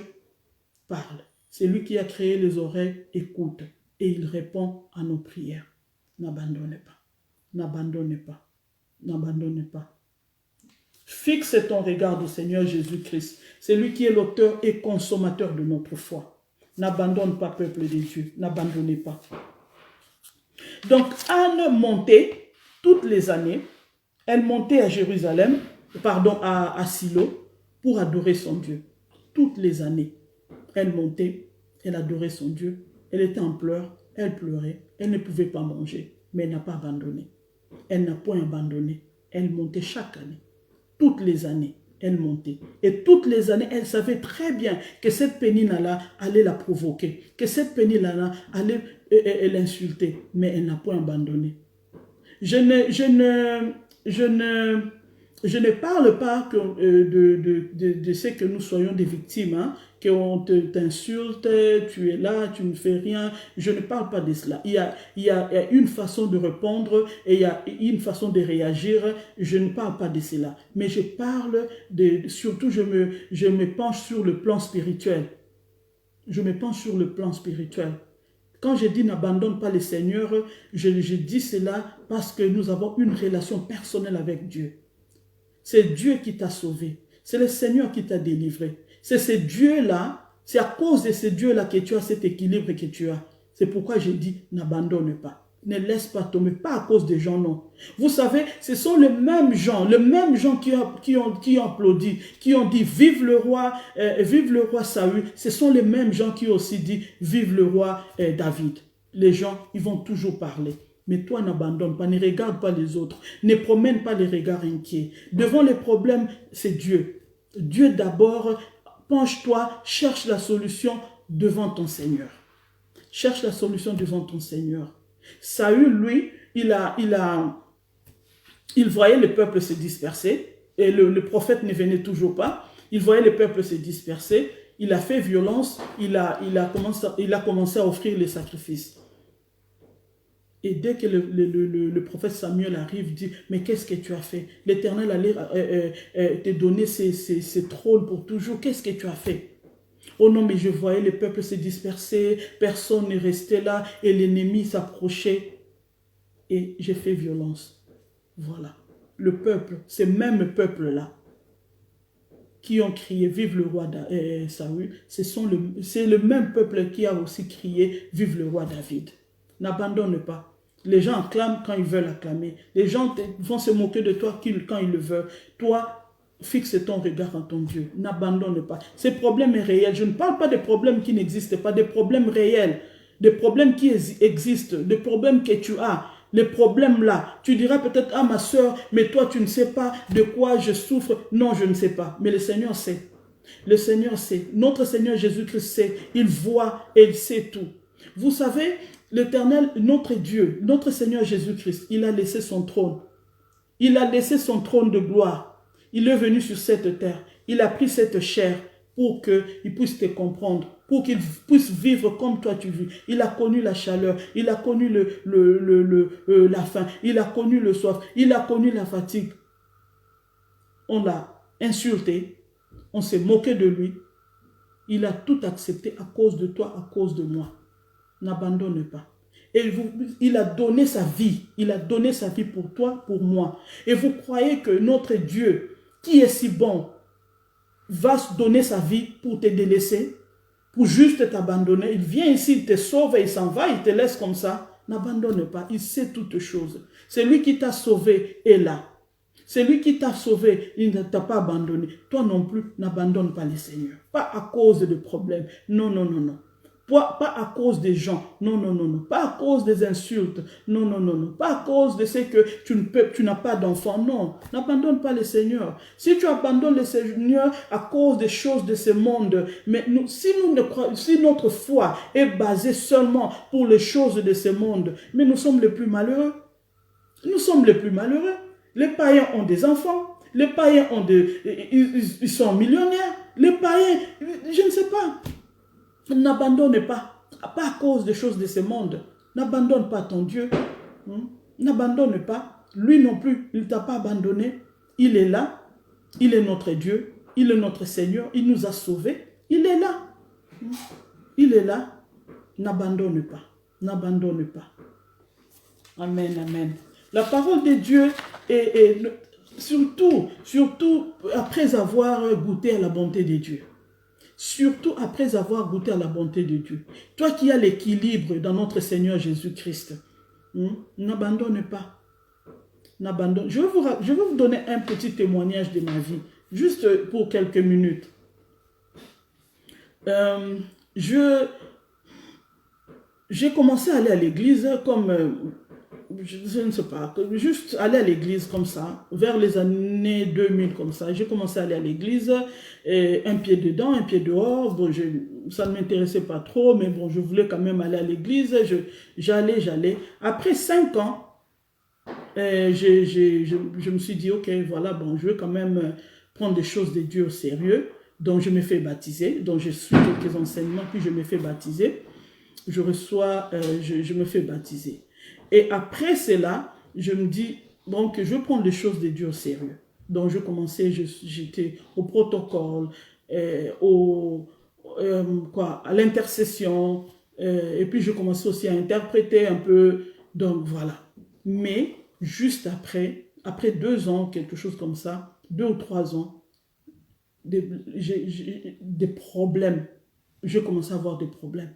parle. C'est lui qui a créé les oreilles, écoute. Et il répond à nos prières. N'abandonne pas. N'abandonne pas. N'abandonne pas. Fixe ton regard au Seigneur Jésus-Christ. C'est lui qui est l'auteur et consommateur de notre foi. N'abandonne pas, peuple de Dieu. N'abandonnez pas. Donc, Anne montait toutes les années. Elle montait à Jérusalem, à Silo, pour adorer son Dieu. Toutes les années, elle montait, elle adorait son Dieu. Elle était en pleurs, elle pleurait, elle ne pouvait pas manger, mais elle n'a pas abandonné. Elle n'a point abandonné. Elle montait chaque année. Toutes les années, elle montait. Et toutes les années, elle savait très bien que cette Pénina-là allait la provoquer, que cette Pénina-là allait l'insulter, mais elle n'a point abandonné. Je ne Je ne parle pas que, de ce que nous soyons des victimes, hein, qu'on t'insulte, tu es là, tu ne fais rien. Je ne parle pas de cela. Il y a une façon de répondre et il y a une façon de réagir. Je ne parle pas de cela. Mais je parle surtout, je me penche sur le plan spirituel. Je me penche sur le plan spirituel. Quand je dis n'abandonne pas le Seigneur, je dis cela parce que nous avons une relation personnelle avec Dieu. C'est Dieu qui t'a sauvé. C'est le Seigneur qui t'a délivré. C'est ce Dieu-là, c'est à cause de ce Dieu-là que tu as cet équilibre que tu as. C'est pourquoi je dis n'abandonne pas. Ne laisse pas tomber, pas à cause des gens, non. Vous savez, ce sont les mêmes gens qui ont applaudi, qui ont dit vive le roi Saül. Ce sont les mêmes gens qui ont aussi dit vive le roi David. Les gens, ils vont toujours parler. Mais toi, n'abandonne pas, ne regarde pas les autres, ne promène pas les regards inquiets. Devant les problèmes, c'est Dieu. Dieu d'abord, penche-toi, cherche la solution devant ton Seigneur. Cherche la solution devant ton Seigneur. Saül, lui, il voyait le peuple se disperser et le prophète ne venait toujours pas. Il voyait le peuple se disperser. Il a fait violence. Il a commencé à offrir les sacrifices. Et dès que le prophète Samuel arrive, dit, mais qu'est-ce que tu as fait? L'Éternel allait te donner ces trônes pour toujours. Qu'est-ce que tu as fait? Oh non, mais je voyais le peuple se disperser, personne ne restait là et l'ennemi s'approchait. Et j'ai fait violence. Voilà. Le peuple, ces mêmes peuples-là, qui ont crié vive le roi Saül, c'est le même peuple qui a aussi crié vive le roi David. N'abandonne pas. Les gens acclament quand ils veulent acclamer. Les gens vont se moquer de toi quand ils le veulent. Toi, fixe ton regard en ton Dieu. N'abandonne pas. Ces problèmes sont réels. Je ne parle pas des problèmes qui n'existent pas, des problèmes réels. Des problèmes qui existent, des problèmes que tu as. Les problèmes là, tu diras peut-être, ah ma soeur, mais toi tu ne sais pas de quoi je souffre. Non, je ne sais pas. Mais le Seigneur sait. Le Seigneur sait. Notre Seigneur Jésus-Christ sait. Il voit et il sait tout. Vous savez, l'Éternel, notre Dieu, notre Seigneur Jésus-Christ, il a laissé son trône. Il a laissé son trône de gloire. Il est venu sur cette terre. Il a pris cette chair pour qu'il puisse te comprendre, pour qu'il puisse vivre comme toi tu vis. Il a connu la chaleur, il a connu la faim, il a connu le soif, il a connu la fatigue. On l'a insulté, on s'est moqué de lui. Il a tout accepté à cause de toi, à cause de moi. N'abandonne pas. Et il a donné sa vie. Il a donné sa vie pour toi, pour moi. Et vous croyez que notre Dieu, qui est si bon, va se donner sa vie pour te délaisser, pour juste t'abandonner? Il vient ici, il te sauve et il s'en va, il te laisse comme ça. N'abandonne pas, il sait toutes choses. C'est lui qui t'a sauvé est là. C'est lui qui t'a sauvé, il ne t'a pas abandonné. Toi non plus, n'abandonne pas le Seigneur. Pas à cause de problèmes. Non, non, non, non. Pas à cause des gens. Non, non, non, non. Pas à cause des insultes. Non, non, non, non. Pas à cause de ce que tu n'as pas d'enfant. Non. N'abandonne pas le Seigneur. Si tu abandonnes le Seigneur à cause des choses de ce monde, mais si notre foi est basée seulement pour les choses de ce monde, mais nous sommes les plus malheureux. Nous sommes les plus malheureux. Les païens ont des enfants. Les païens ils sont millionnaires. Les païens, je ne sais pas. N'abandonne pas à cause des choses de ce monde. N'abandonne pas ton Dieu. N'abandonne pas. Lui non plus, il ne t'a pas abandonné. Il est là. Il est notre Dieu. Il est notre Seigneur. Il nous a sauvés. Il est là. Il est là. N'abandonne pas. N'abandonne pas. Amen, amen. La parole de Dieu est surtout après avoir goûté à la bonté de Dieu. Surtout après avoir goûté à la bonté de Dieu. Toi qui as l'équilibre dans notre Seigneur Jésus-Christ, n'abandonne pas. N'abandonne. Je vais vous donner un petit témoignage de ma vie, juste pour quelques minutes. J'ai commencé à aller à l'église comme... je ne sais pas, juste aller à l'église comme ça, vers les années 2000 comme ça. J'ai commencé à aller à l'église, un pied dedans, un pied dehors. Bon, ça ne m'intéressait pas trop, mais bon, je voulais quand même aller à l'église. J'allais. Après 5 ans, je me suis dit, ok, voilà, bon, je veux quand même prendre des choses de Dieu au sérieux. Donc, je me fais baptiser. Donc, je suis quelques enseignements, puis je me fais baptiser. Je me fais baptiser. Et après cela, je me dis, donc, je prends les choses de Dieu au sérieux. Donc, je commençais, j'étais au protocole, à l'intercession, et puis je commençais aussi à interpréter un peu. Donc, voilà. Mais, juste après 2 ans, quelque chose comme ça, 2 ou 3 ans, des problèmes. Je commençais à avoir des problèmes.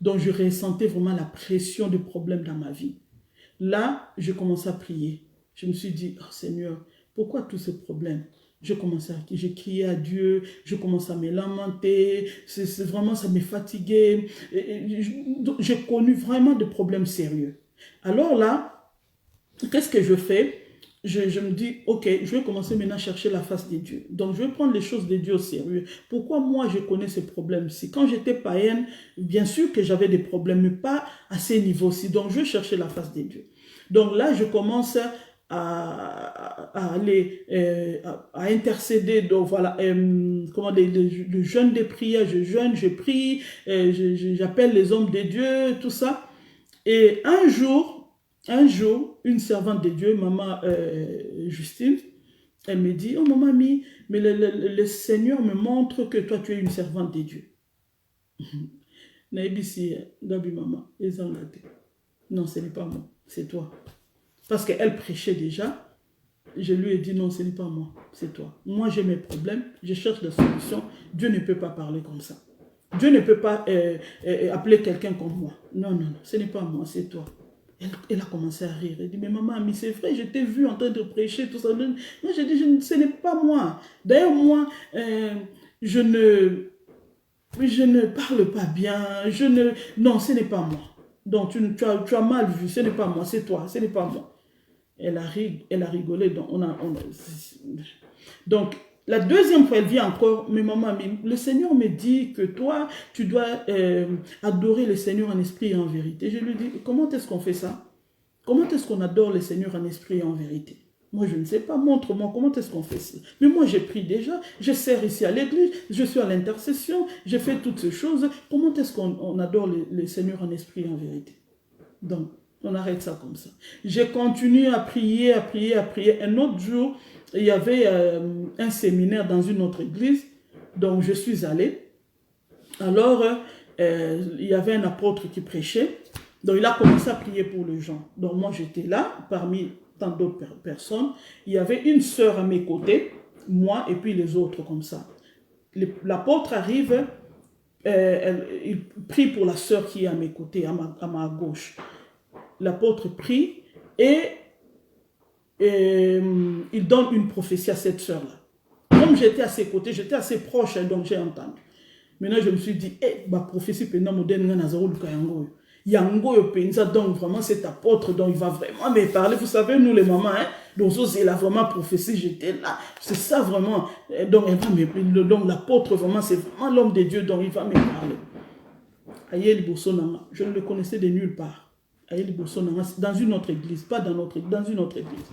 Donc, je ressentais vraiment la pression des problèmes dans ma vie. Là, je commençais à prier. Je me suis dit, oh Seigneur, pourquoi tous ces problèmes? J'ai crié à Dieu, je commençais à me lamenter, vraiment, ça me fatiguait. J'ai connu vraiment des problèmes sérieux. Alors là, qu'est-ce que je fais? Je me dis, ok, je vais commencer maintenant à chercher la face de Dieu. Donc, je vais prendre les choses de Dieu au sérieux. Pourquoi moi, je connais ces problèmes-ci? Quand j'étais païenne, bien sûr que j'avais des problèmes, mais pas à ces niveaux-ci. Donc, je vais chercher la face de Dieu. Donc là, je commence à aller, à intercéder. Donc, voilà, le jeûne des prières, je jeûne, je prie, j'appelle les hommes de Dieu, tout ça. Et un jour, une servante de Dieu, maman Justine, elle me dit, oh maman, mais le Seigneur me montre que toi tu es une servante de Dieu. Non, ce n'est pas moi, c'est toi. Parce qu'elle prêchait déjà, je lui ai dit non, ce n'est pas moi, c'est toi. Moi j'ai mes problèmes, je cherche des solutions, Dieu ne peut pas parler comme ça. Dieu ne peut pas appeler quelqu'un comme moi. Non, non, non, ce n'est pas moi, c'est toi. Elle a commencé à rire. Elle dit, mais maman, mais c'est vrai, je t'ai vu en train de prêcher, tout ça. Moi, j'ai dit, ce n'est pas moi. D'ailleurs, moi, je ne parle pas bien. Non, ce n'est pas moi. Donc, tu as mal vu, ce n'est pas moi, c'est toi, ce n'est pas moi. Elle a rigolé. Donc, la deuxième fois, elle vient encore, mais maman, le Seigneur me dit que toi, tu dois adorer le Seigneur en esprit et en vérité. Je lui dis, comment est-ce qu'on fait ça? Comment est-ce qu'on adore le Seigneur en esprit et en vérité? Moi, je ne sais pas, montre-moi comment est-ce qu'on fait ça. Mais moi, j'ai pris déjà, je sers ici à l'église, je suis à l'intercession, j'ai fait toutes ces choses. Comment est-ce qu'on adore le Seigneur en esprit et en vérité? Donc, on arrête ça comme ça. J'ai continué à prier, à prier, à prier. Un autre jour, il y avait un séminaire dans une autre église, donc je suis allée. Alors, il y avait un apôtre qui prêchait, donc il a commencé à prier pour les gens. Donc moi j'étais là, parmi tant d'autres personnes. Il y avait une sœur à mes côtés, moi et puis les autres comme ça. L'apôtre arrive, il prie pour la sœur qui est à mes côtés, à ma gauche. L'apôtre prie et il donne une prophétie à cette sœur-là. Comme j'étais à ses côtés, j'étais assez proche, donc j'ai entendu. Maintenant, je me suis dit, ma prophétie, donc vraiment cet apôtre, donc il va vraiment me parler. Vous savez, nous les mamans, donc c'est la vraiment prophétie, j'étais là. C'est ça vraiment. Donc l'apôtre, vraiment, c'est vraiment l'homme de Dieu, donc il va me parler. Je ne le connaissais de nulle part. Dans une autre église, pas dans notre église, dans une autre église.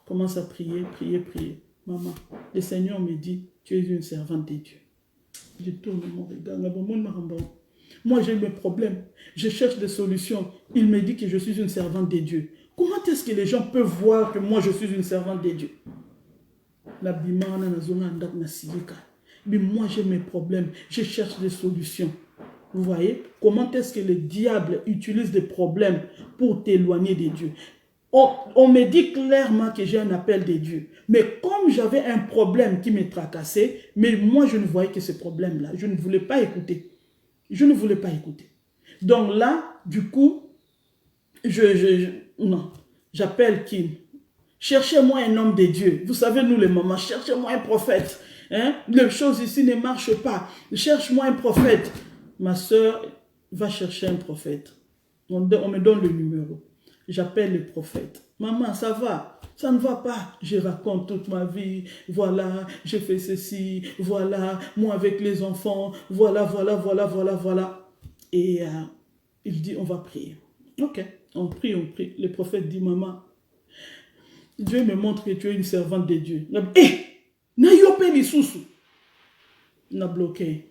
Commence à prier, prier, prier. Maman, le Seigneur me dit, tu es une servante de Dieu. Je tourne mon regard. Moi, j'ai mes problèmes. Je cherche des solutions. Il me dit que je suis une servante de Dieu. Comment est-ce que les gens peuvent voir que moi, je suis une servante de Dieu? Mais moi, j'ai mes problèmes. Je cherche des solutions. Vous voyez? Comment est-ce que le diable utilise des problèmes pour t'éloigner de Dieu? On me dit clairement que j'ai un appel de Dieu. Mais comme j'avais un problème qui me tracassait, mais moi je ne voyais que ce problème-là. Je ne voulais pas écouter. Je ne voulais pas écouter. Donc là, du coup, j'appelle Kim. Cherchez-moi un homme de Dieu. Vous savez, nous les mamans, cherchez-moi un prophète. Les choses ici ne marchent pas. Cherche-moi un prophète. Ma soeur va chercher un prophète. On me donne le numéro. J'appelle le prophète. Maman, ça va? Ça ne va pas. Je raconte toute ma vie. Voilà, j'ai fait ceci. Voilà, moi avec les enfants. Voilà. Et il dit, on va prier. Ok, On prie, on prie. Le prophète dit, maman, Dieu me montre que tu es une servante de Dieu. Eh, na yope ni susu. Na bloqué.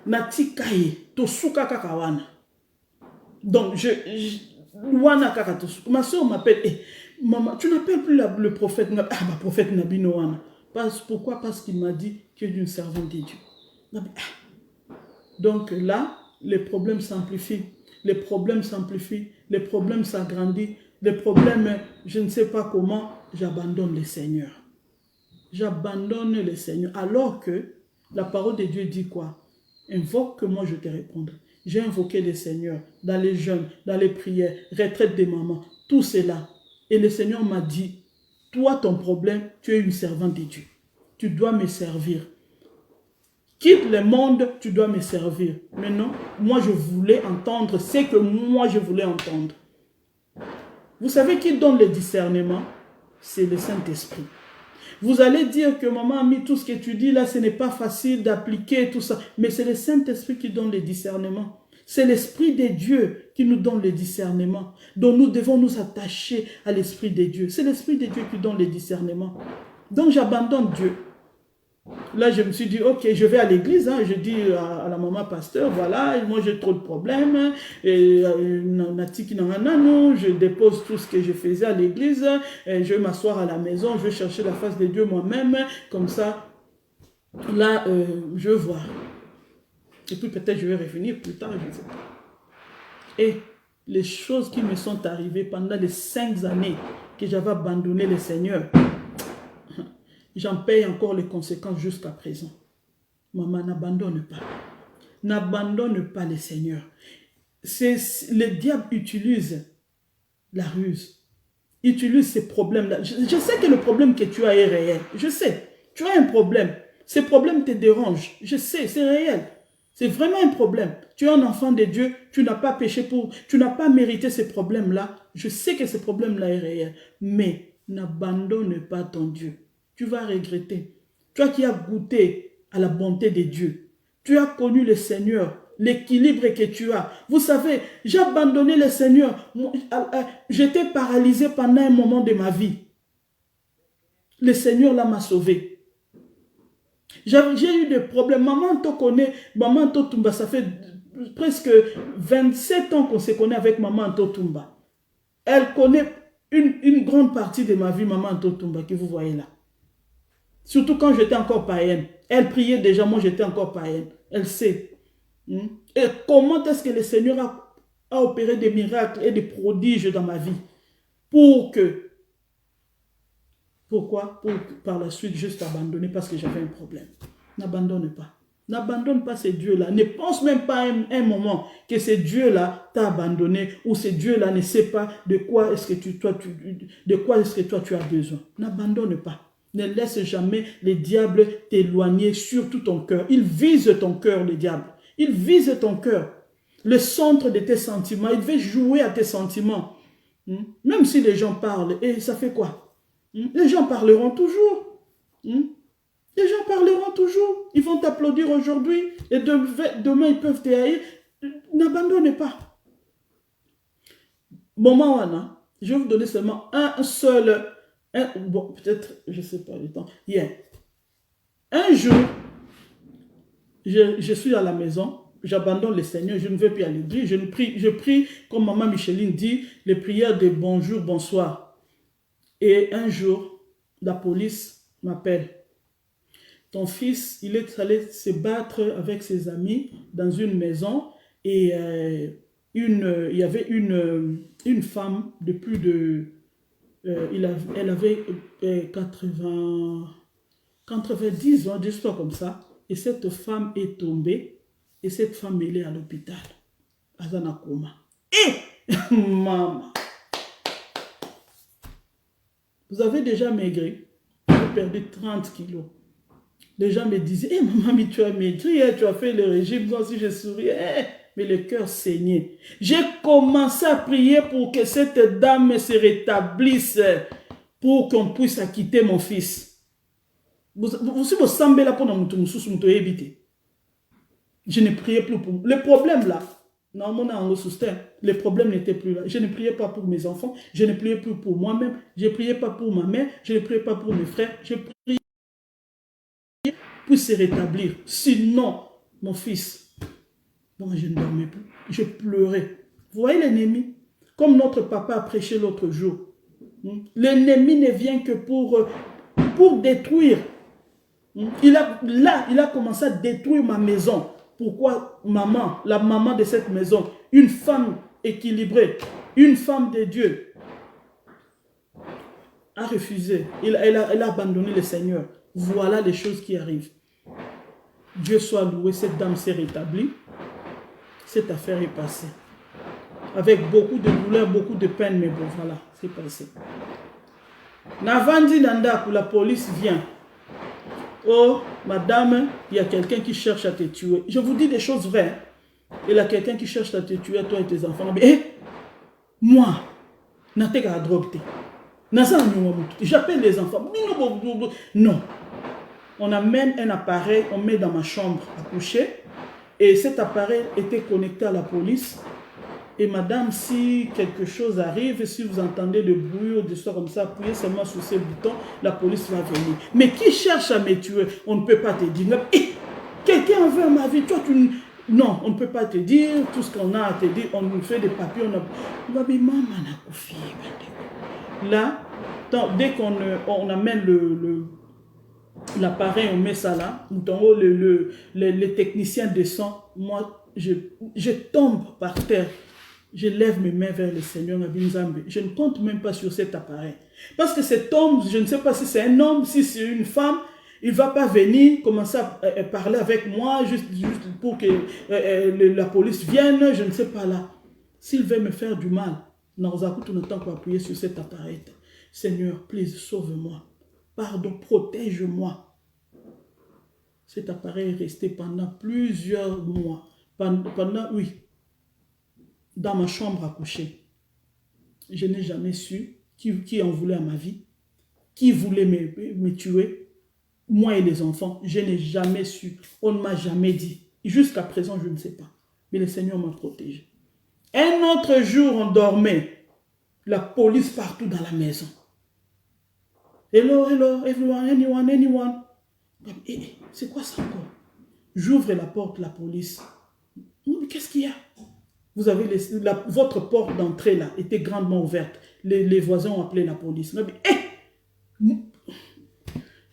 Na tikaye, to suka kakawana. Donc, wana kaka to suka. Ma soeur m'appelle, eh, maman, tu n'appelles plus le prophète. Ah, bah, prophète Nabino wana. Pourquoi? Parce qu'il m'a dit que tu es une servante de Dieu. Donc là, les problèmes s'amplifient. Les problèmes s'amplifient. Les problèmes s'agrandissent. Les problèmes, je ne sais pas comment, j'abandonne le Seigneur. J'abandonne le Seigneur. Alors que la parole de Dieu dit quoi? Invoque que moi je te répondrai. J'ai invoqué le Seigneur dans les jeûnes, dans les prières, retraite des mamans, tout cela. Et le Seigneur m'a dit, toi ton problème, tu es une servante de Dieu. Tu dois me servir. Quitte le monde, tu dois me servir. Maintenant, moi je voulais entendre ce que moi je voulais entendre. Vous savez qui donne le discernement? C'est le Saint-Esprit. Vous allez dire que maman a mis tout ce que tu dis là, ce n'est pas facile d'appliquer tout ça. Mais c'est le Saint-Esprit qui donne le discernement. C'est l'Esprit de Dieu qui nous donne le discernement. Donc nous devons nous attacher à l'Esprit de Dieu. C'est l'Esprit de Dieu qui donne le discernement. Donc j'abandonne Dieu. Là, je me suis dit, ok, je vais à l'église. Hein. Je dis à la maman pasteur, voilà, moi j'ai trop de problèmes. Et je dépose tout ce que je faisais à l'église. Je vais m'asseoir à la maison, je vais chercher la face de Dieu moi-même. Comme ça, là, je vais voir. Et puis peut-être je vais revenir plus tard, je ne sais pas. Et les choses qui me sont arrivées pendant les 5 années que j'avais abandonné le Seigneur, j'en paye encore les conséquences jusqu'à présent. Maman, n'abandonne pas. N'abandonne pas le Seigneur. Le diable utilise la ruse. Utilise ces problèmes-là. Je sais que le problème que tu as est réel. Je sais. Tu as un problème. Ces problèmes te dérangent. Je sais, c'est réel. C'est vraiment un problème. Tu es un enfant de Dieu. Tu n'as pas péché pour... Tu n'as pas mérité ces problèmes-là. Je sais que ces problèmes-là est réel. Mais n'abandonne pas ton Dieu. Tu vas regretter. Toi qui as goûté à la bonté de Dieu, tu as connu le Seigneur, l'équilibre que tu as. Vous savez, j'ai abandonné le Seigneur. J'étais paralysé pendant un moment de ma vie. Le Seigneur là m'a sauvé. J'ai eu des problèmes. Maman te connaît, maman Totumba, ça fait presque 27 ans qu'on se connaît avec maman Totumba. Elle connaît une grande partie de ma vie, maman Totumba, que vous voyez là. Surtout quand j'étais encore païenne. Elle priait déjà, moi j'étais encore païenne. Elle sait. Et comment est-ce que le Seigneur a opéré des miracles et des prodiges dans ma vie? Pourquoi? Pour par la suite juste abandonner parce que j'avais un problème. N'abandonne pas. N'abandonne pas ces dieux-là. Ne pense même pas un moment que ces dieux-là t'a abandonné ou ces dieux-là ne sait pas de quoi est-ce que toi tu as besoin. N'abandonne pas. Ne laisse jamais les diables t'éloigner sur tout ton cœur. Il vise ton cœur, le diable. Il vise ton cœur. Le centre de tes sentiments. Il veut jouer à tes sentiments. Même si les gens parlent, et ça fait quoi? Les gens parleront toujours. Les gens parleront toujours. Ils vont t'applaudir aujourd'hui et demain ils peuvent te haïr. N'abandonne pas. Maman Wana, je vais vous donner seulement un seul... bon, peut-être, je ne sais pas le temps. Un jour, je suis à la maison, j'abandonne le Seigneur, je ne vais plus à l'église, je prie, comme maman Micheline dit, les prières de bonjour, bonsoir. Et un jour, la police m'appelle. Ton fils, il est allé se battre avec ses amis dans une maison et il y avait une femme de plus de... elle avait 90 ans, juste comme ça. Et cette femme est tombée. Et cette femme, elle est à l'hôpital. Azana Koma. Et maman, vous avez déjà maigri. Vous avez perdu 30 kilos. Les gens me disaient, hey, maman, mais tu as maigri, tu as fait le régime. Moi aussi, je souriais. Mais le cœur saignait. J'ai commencé à prier pour que cette dame se rétablisse, pour qu'on puisse acquitter mon fils. Vous semblez là pour nous. Je ne priais plus pour vous. Le problème là, Non, mon ange soutient. Les problèmes n'étaient plus là. Je ne priais pas pour mes enfants, je ne priais plus pour moi-même, je ne priais pas pour ma mère, je ne priais pas pour mes frères, je priais pour se rétablir. Sinon, mon fils, bon, je ne dormais plus, je pleurais. Vous voyez l'ennemi? Comme notre papa a prêché l'autre jour. L'ennemi ne vient que pour détruire. Il a commencé à détruire ma maison. Pourquoi maman, la maman de cette maison, une femme équilibrée, une femme de Dieu, a refusé. Elle a abandonné le Seigneur. Voilà les choses qui arrivent. Dieu soit loué, cette dame s'est rétablie. Cette affaire est passée. Avec beaucoup de douleur, beaucoup de peine, mais bon, voilà, c'est passé. Navandi Nanda, la police vient. Oh, madame, il y a quelqu'un qui cherche à te tuer. Je vous dis des choses vraies. Il y a quelqu'un qui cherche à te tuer, toi et tes enfants. Mais, moi, je n'ai pas de drogue. J'appelle les enfants. Non. On amène un appareil, on met dans ma chambre à coucher. Et cet appareil était connecté à la police. Et madame, si quelque chose arrive, si vous entendez de bruit ou des choses comme ça, appuyez seulement sur ces boutons, la police va venir. Mais qui cherche à me tuer? On ne peut pas te dire. Quelqu'un veut ma vie, toi tu... Non, on ne peut pas te dire tout ce qu'on a à te dire. On nous fait des papiers, on a... Là, dès qu'on amène l'appareil, on met ça là, les techniciens descendent, moi, je tombe par terre. Je lève mes mains vers le Seigneur. Je ne compte même pas sur cet appareil. Parce que cet homme, je ne sais pas si c'est un homme, si c'est une femme, il ne va pas venir commencer à parler avec moi juste pour que la police vienne, je ne sais pas là. S'il veut me faire du mal, nous avons tout le temps pour appuyer sur cet appareil. Seigneur, please, sauve-moi. Pardon, protège-moi. Cet appareil est resté pendant plusieurs mois. Oui. Dans ma chambre à coucher. Je n'ai jamais su qui en voulait à ma vie, qui voulait me tuer, moi et les enfants. Je n'ai jamais su. On ne m'a jamais dit. Jusqu'à présent, je ne sais pas. Mais le Seigneur m'a protégé. Un autre jour, on dormait. La police partout dans la maison. Hello, hello, everyone, anyone. C'est quoi ça encore? J'ouvre la porte, la police. Qu'est-ce qu'il y a? Vous avez votre porte d'entrée là était grandement ouverte. Les voisins ont appelé la police.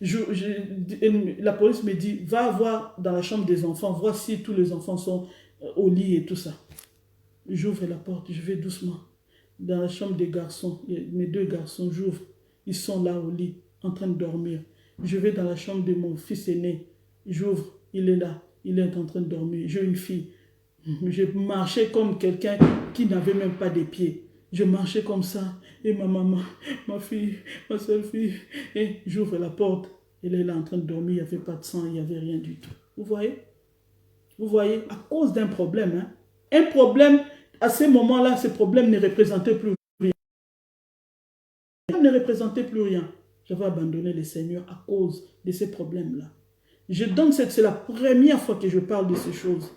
La police me dit, va voir dans la chambre des enfants, voir si tous les enfants sont au lit et tout ça. J'ouvre la porte, je vais doucement. Dans la chambre des garçons, mes deux garçons, j'ouvre. Ils sont là au lit, en train de dormir. Je vais dans la chambre de mon fils aîné. J'ouvre, il est là, il est en train de dormir. J'ai une fille. Je marchais comme quelqu'un qui n'avait même pas de pieds. Je marchais comme ça. Et ma maman, ma fille, ma seule fille. Et j'ouvre la porte. Elle est là en train de dormir. Il n'y avait pas de sang, il n'y avait rien du tout. Vous voyez? Vous voyez? À cause d'un problème. Hein? Un problème, à ce moment-là, ce problème ne représentait plus rien. Ne représentait plus rien. J'avais abandonné le Seigneur à cause de ces problèmes-là. C'est la première fois que je parle de ces choses.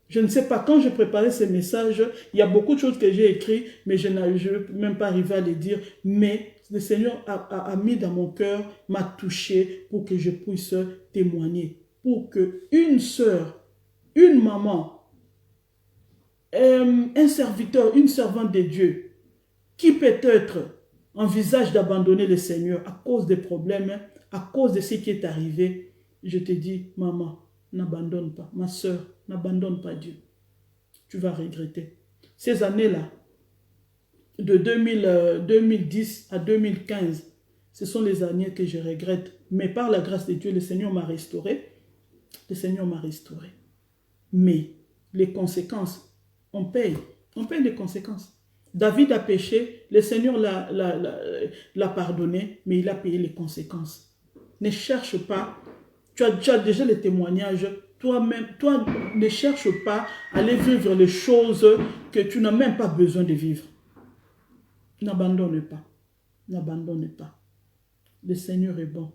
Je ne sais pas, quand j'ai préparé ces messages, il y a beaucoup de choses que j'ai écrites, mais je ne peux même pas arriver à les dire. Mais le Seigneur a mis dans mon cœur, m'a touché pour que je puisse témoigner. Pour qu'une sœur, une maman, un serviteur, une servante de Dieu, qui peut-être envisage d'abandonner le Seigneur à cause des problèmes, à cause de ce qui est arrivé, je te dis, maman, n'abandonne pas. Ma sœur, n'abandonne pas Dieu. Tu vas regretter. Ces années-là, de 2010 à 2015, ce sont les années que je regrette. Mais par la grâce de Dieu, le Seigneur m'a restauré. Le Seigneur m'a restauré. Mais les conséquences, on paye. On paye les conséquences. David a péché, le Seigneur l'a pardonné, mais il a payé les conséquences. Ne cherche pas. Tu as déjà les témoignages. Toi, ne cherche pas à aller vivre les choses que tu n'as même pas besoin de vivre. N'abandonne pas. N'abandonne pas. Le Seigneur est bon.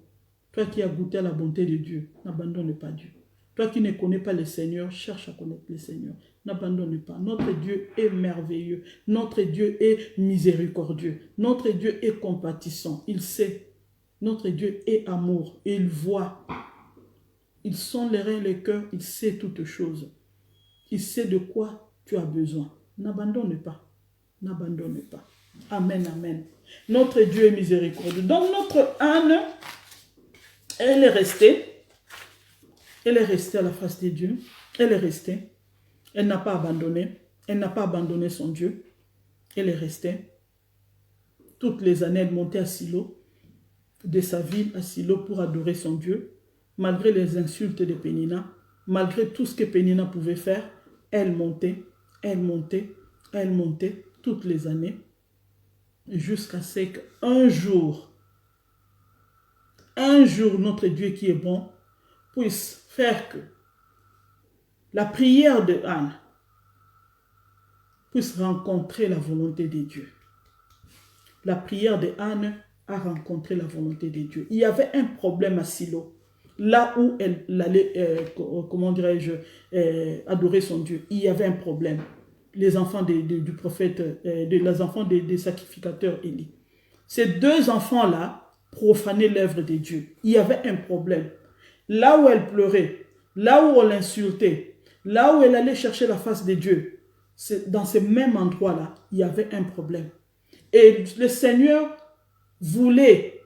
Toi qui as goûté à la bonté de Dieu, n'abandonne pas Dieu. Toi qui ne connais pas le Seigneur, cherche à connaître le Seigneur. N'abandonne pas. Notre Dieu est merveilleux. Notre Dieu est miséricordieux. Notre Dieu est compatissant. Il sait. Notre Dieu est amour. Et il voit. Il sent les reins et les cœurs. Il sait toutes choses. Il sait de quoi tu as besoin. N'abandonne pas. N'abandonne pas. Amen, amen. Notre Dieu est miséricordieux. Donc notre âne, elle est restée. Elle est restée à la face de Dieu. Elle est restée. Elle n'a pas abandonné. Elle n'a pas abandonné son Dieu. Elle est restée. Toutes les années, elle montait à Silo, de sa ville à Silo pour adorer son Dieu. Malgré les insultes de Pénina, malgré tout ce que Pénina pouvait faire, elle montait, elle montait, elle montait toutes les années. Jusqu'à ce qu'un jour, notre Dieu qui est bon, puisse faire que la prière de Anne puisse rencontrer la volonté de Dieu. La prière de Anne a rencontré la volonté de Dieu. Il y avait un problème à Silo, là où elle allait, comment dirais-je, adorer son Dieu. Il y avait un problème. Les enfants du prophète, les enfants des sacrificateurs Élie. Ces deux enfants-là profanaient l'œuvre de Dieu. Il y avait un problème. Là où elle pleurait, là où on l'insultait, là où elle allait chercher la face de Dieu, dans ce même endroit-là, il y avait un problème. Et le Seigneur voulait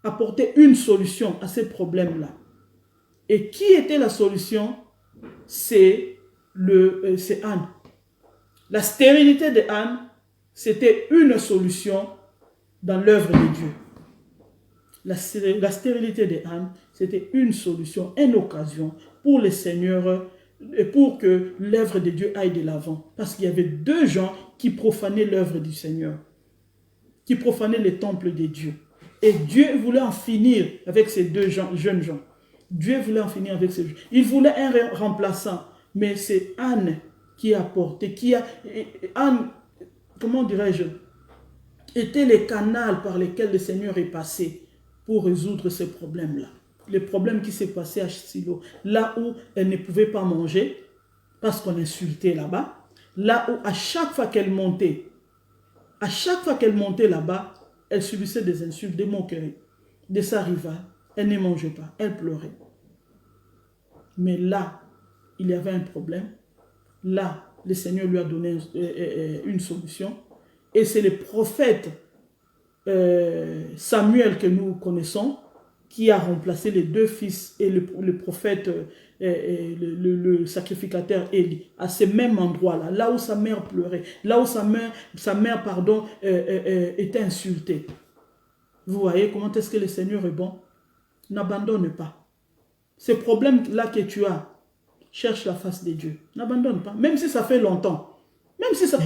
apporter une solution à ces problèmes-là. Et qui était la solution? C'est Anne. La stérilité de Anne, c'était une solution dans l'œuvre de Dieu. La stérilité de Anne, c'était une solution, une occasion pour le Seigneur et pour que l'œuvre de Dieu aille de l'avant. Parce qu'il y avait deux gens qui profanaient l'œuvre du Seigneur, qui profanaient le temple de Dieu. Et Dieu voulait en finir avec ces deux jeunes gens. Dieu voulait en finir avec ces gens. Il voulait un remplaçant, mais c'est Anne qui a porté, Anne, comment dirais-je, était le canal par lequel le Seigneur est passé pour résoudre ce problème-là. Le problème qui s'est passé à Silo, là où elle ne pouvait pas manger, parce qu'on insultait là-bas, là où à chaque fois qu'elle montait là-bas, elle subissait des insultes, des moqueries de sa rivale. Elle ne mangeait pas, elle pleurait. Mais là, il y avait un problème. Là, le Seigneur lui a donné une solution. Et c'est le prophète Samuel que nous connaissons qui a remplacé les deux fils et le prophète, le sacrificateur Élie, à ce même endroit-là, là où sa mère pleurait, là où sa mère était insultée. Vous voyez comment est-ce que le Seigneur est bon? N'abandonne pas. Ces problèmes-là que tu as, cherche la face de Dieu. N'abandonne pas, même si ça fait longtemps. Même si ça...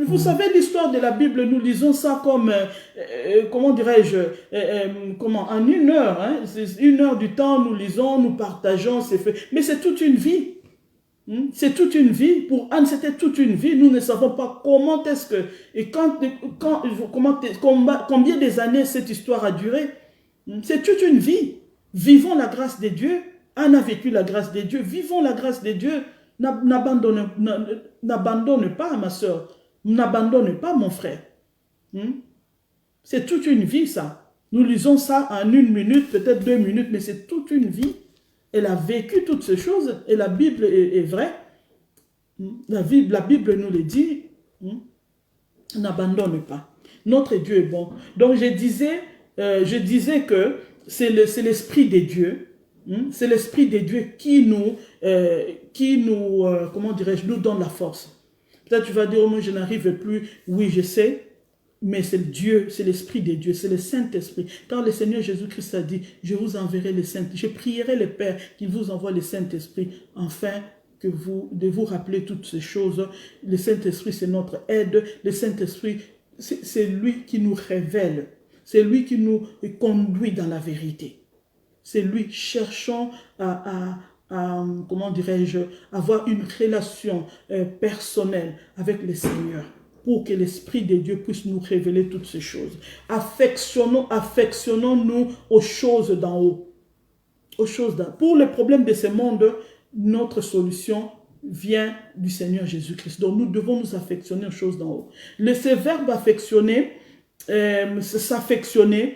Vous savez l'histoire de la Bible, nous lisons ça comme, comment dirais-je, en une heure. Hein? Une heure du temps, nous lisons, nous partageons, c'est fait. Mais c'est toute une vie. C'est toute une vie. Pour Anne, c'était toute une vie. Nous ne savons pas comment est-ce que... Et combien des années cette histoire a duré. C'est toute une vie. Vivons la grâce de Dieu. Anne a vécu la grâce de Dieu. Vivons la grâce de Dieu. N'abandonne pas, ma soeur. N'abandonne pas, mon frère. C'est toute une vie, ça. Nous lisons ça en 1 minute, peut-être 2 minutes, mais c'est toute une vie. Elle a vécu toutes ces choses et la Bible est vraie. La Bible nous le dit. N'abandonne pas. Notre Dieu est bon. Donc je disais que c'est l'Esprit de Dieu. C'est l'Esprit de Dieu qui nous comment dirais-je, nous donne la force. Peut-être tu vas dire, oh, moi je n'arrive plus. Oui, je sais, mais c'est Dieu, c'est l'Esprit de Dieu, c'est le Saint-Esprit. Car le Seigneur Jésus-Christ a dit, je vous enverrai le Saint-Esprit. Je prierai le Père qu'il vous envoie le Saint-Esprit, afin de vous rappeler toutes ces choses. Le Saint-Esprit, c'est notre aide. Le Saint-Esprit, c'est lui qui nous révèle. C'est lui qui nous conduit dans la vérité. C'est lui, cherchons à comment dirais-je, avoir une relation personnelle avec le Seigneur pour que l'Esprit de Dieu puisse nous révéler toutes ces choses. Affectionnons-nous aux choses d'en haut. Aux choses d'en haut. Pour les problèmes de ce monde, notre solution vient du Seigneur Jésus-Christ. Donc nous devons nous affectionner aux choses d'en haut. Ce verbe affectionner, s'affectionner,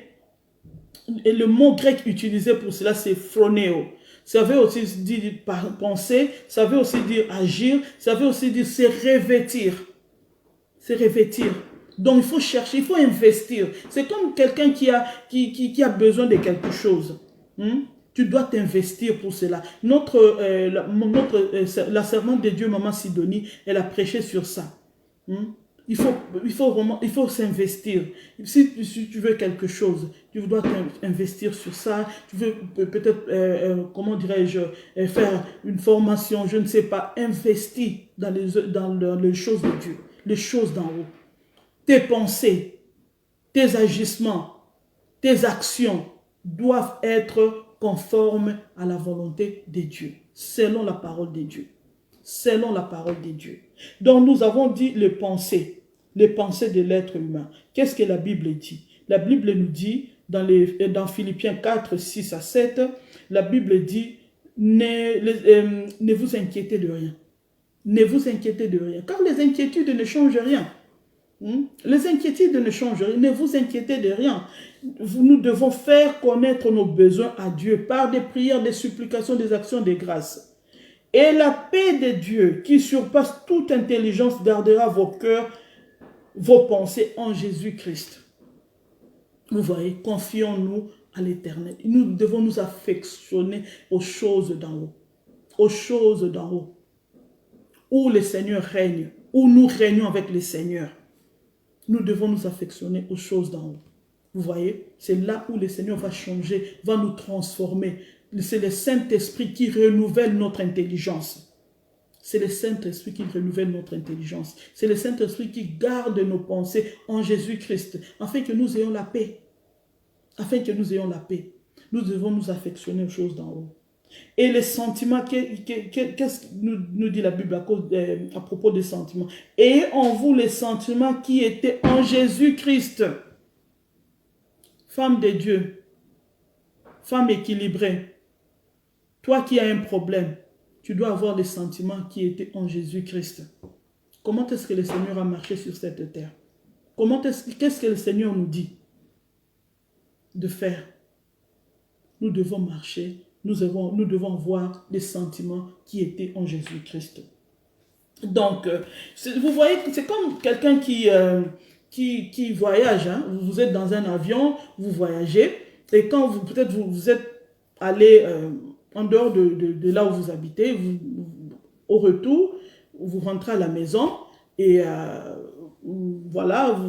et le mot grec utilisé pour cela, c'est phronéo. Ça veut aussi dire penser, ça veut aussi dire agir, ça veut aussi dire se revêtir. Se revêtir. Donc il faut chercher, il faut investir. C'est comme quelqu'un qui a besoin de quelque chose. Tu dois t'investir pour cela. La servante de Dieu, Maman Sidonie, elle a prêché sur ça. Il faut s'investir. Si tu veux quelque chose, tu dois t'investir sur ça. Tu veux peut-être, comment dirais-je, faire une formation, je ne sais pas, investir dans les choses de Dieu, les choses d'en haut. Tes pensées, tes agissements, tes actions doivent être conformes à la volonté de Dieu, selon la parole de Dieu. Selon la parole de Dieu. Donc nous avons dit les pensées de l'être humain. Qu'est-ce que la Bible dit? La Bible nous dit, dans Philippiens 4, 6 à 7, la Bible dit, ne vous inquiétez de rien. Ne vous inquiétez de rien. Car les inquiétudes ne changent rien. Les inquiétudes ne changent rien. Ne vous inquiétez de rien. Nous devons faire connaître nos besoins à Dieu par des prières, des supplications, des actions de grâce. Et la paix de Dieu, qui surpasse toute intelligence, gardera vos cœurs, vos pensées en Jésus-Christ. Vous voyez, confions-nous à l'Éternel. Nous devons nous affectionner aux choses d'en haut. Aux choses d'en haut. Où le Seigneur règne. Où nous régnons avec le Seigneur. Nous devons nous affectionner aux choses d'en haut. Vous voyez, c'est là où le Seigneur va changer, va nous transformer. C'est le Saint-Esprit qui renouvelle notre intelligence. C'est le Saint-Esprit qui renouvelle notre intelligence. C'est le Saint-Esprit qui garde nos pensées en Jésus-Christ, afin que nous ayons la paix. Afin que nous ayons la paix. Nous devons nous affectionner aux choses d'en haut. Et les sentiments, qu'est-ce que nous dit la Bible à propos des sentiments? Ayez en vous les sentiments qui étaient en Jésus-Christ. Femme de Dieu, femme équilibrée, toi qui as un problème, tu dois avoir les sentiments qui étaient en Jésus-Christ. Comment est-ce que le Seigneur a marché sur cette terre? Qu'est-ce que le Seigneur nous dit de faire? Nous devons marcher, nous devons avoir les sentiments qui étaient en Jésus-Christ. Donc, vous voyez, c'est comme quelqu'un qui voyage. Vous êtes dans un avion, vous voyagez, et quand peut-être vous êtes allé en dehors de là où vous habitez, au retour, vous rentrez à la maison, et voilà,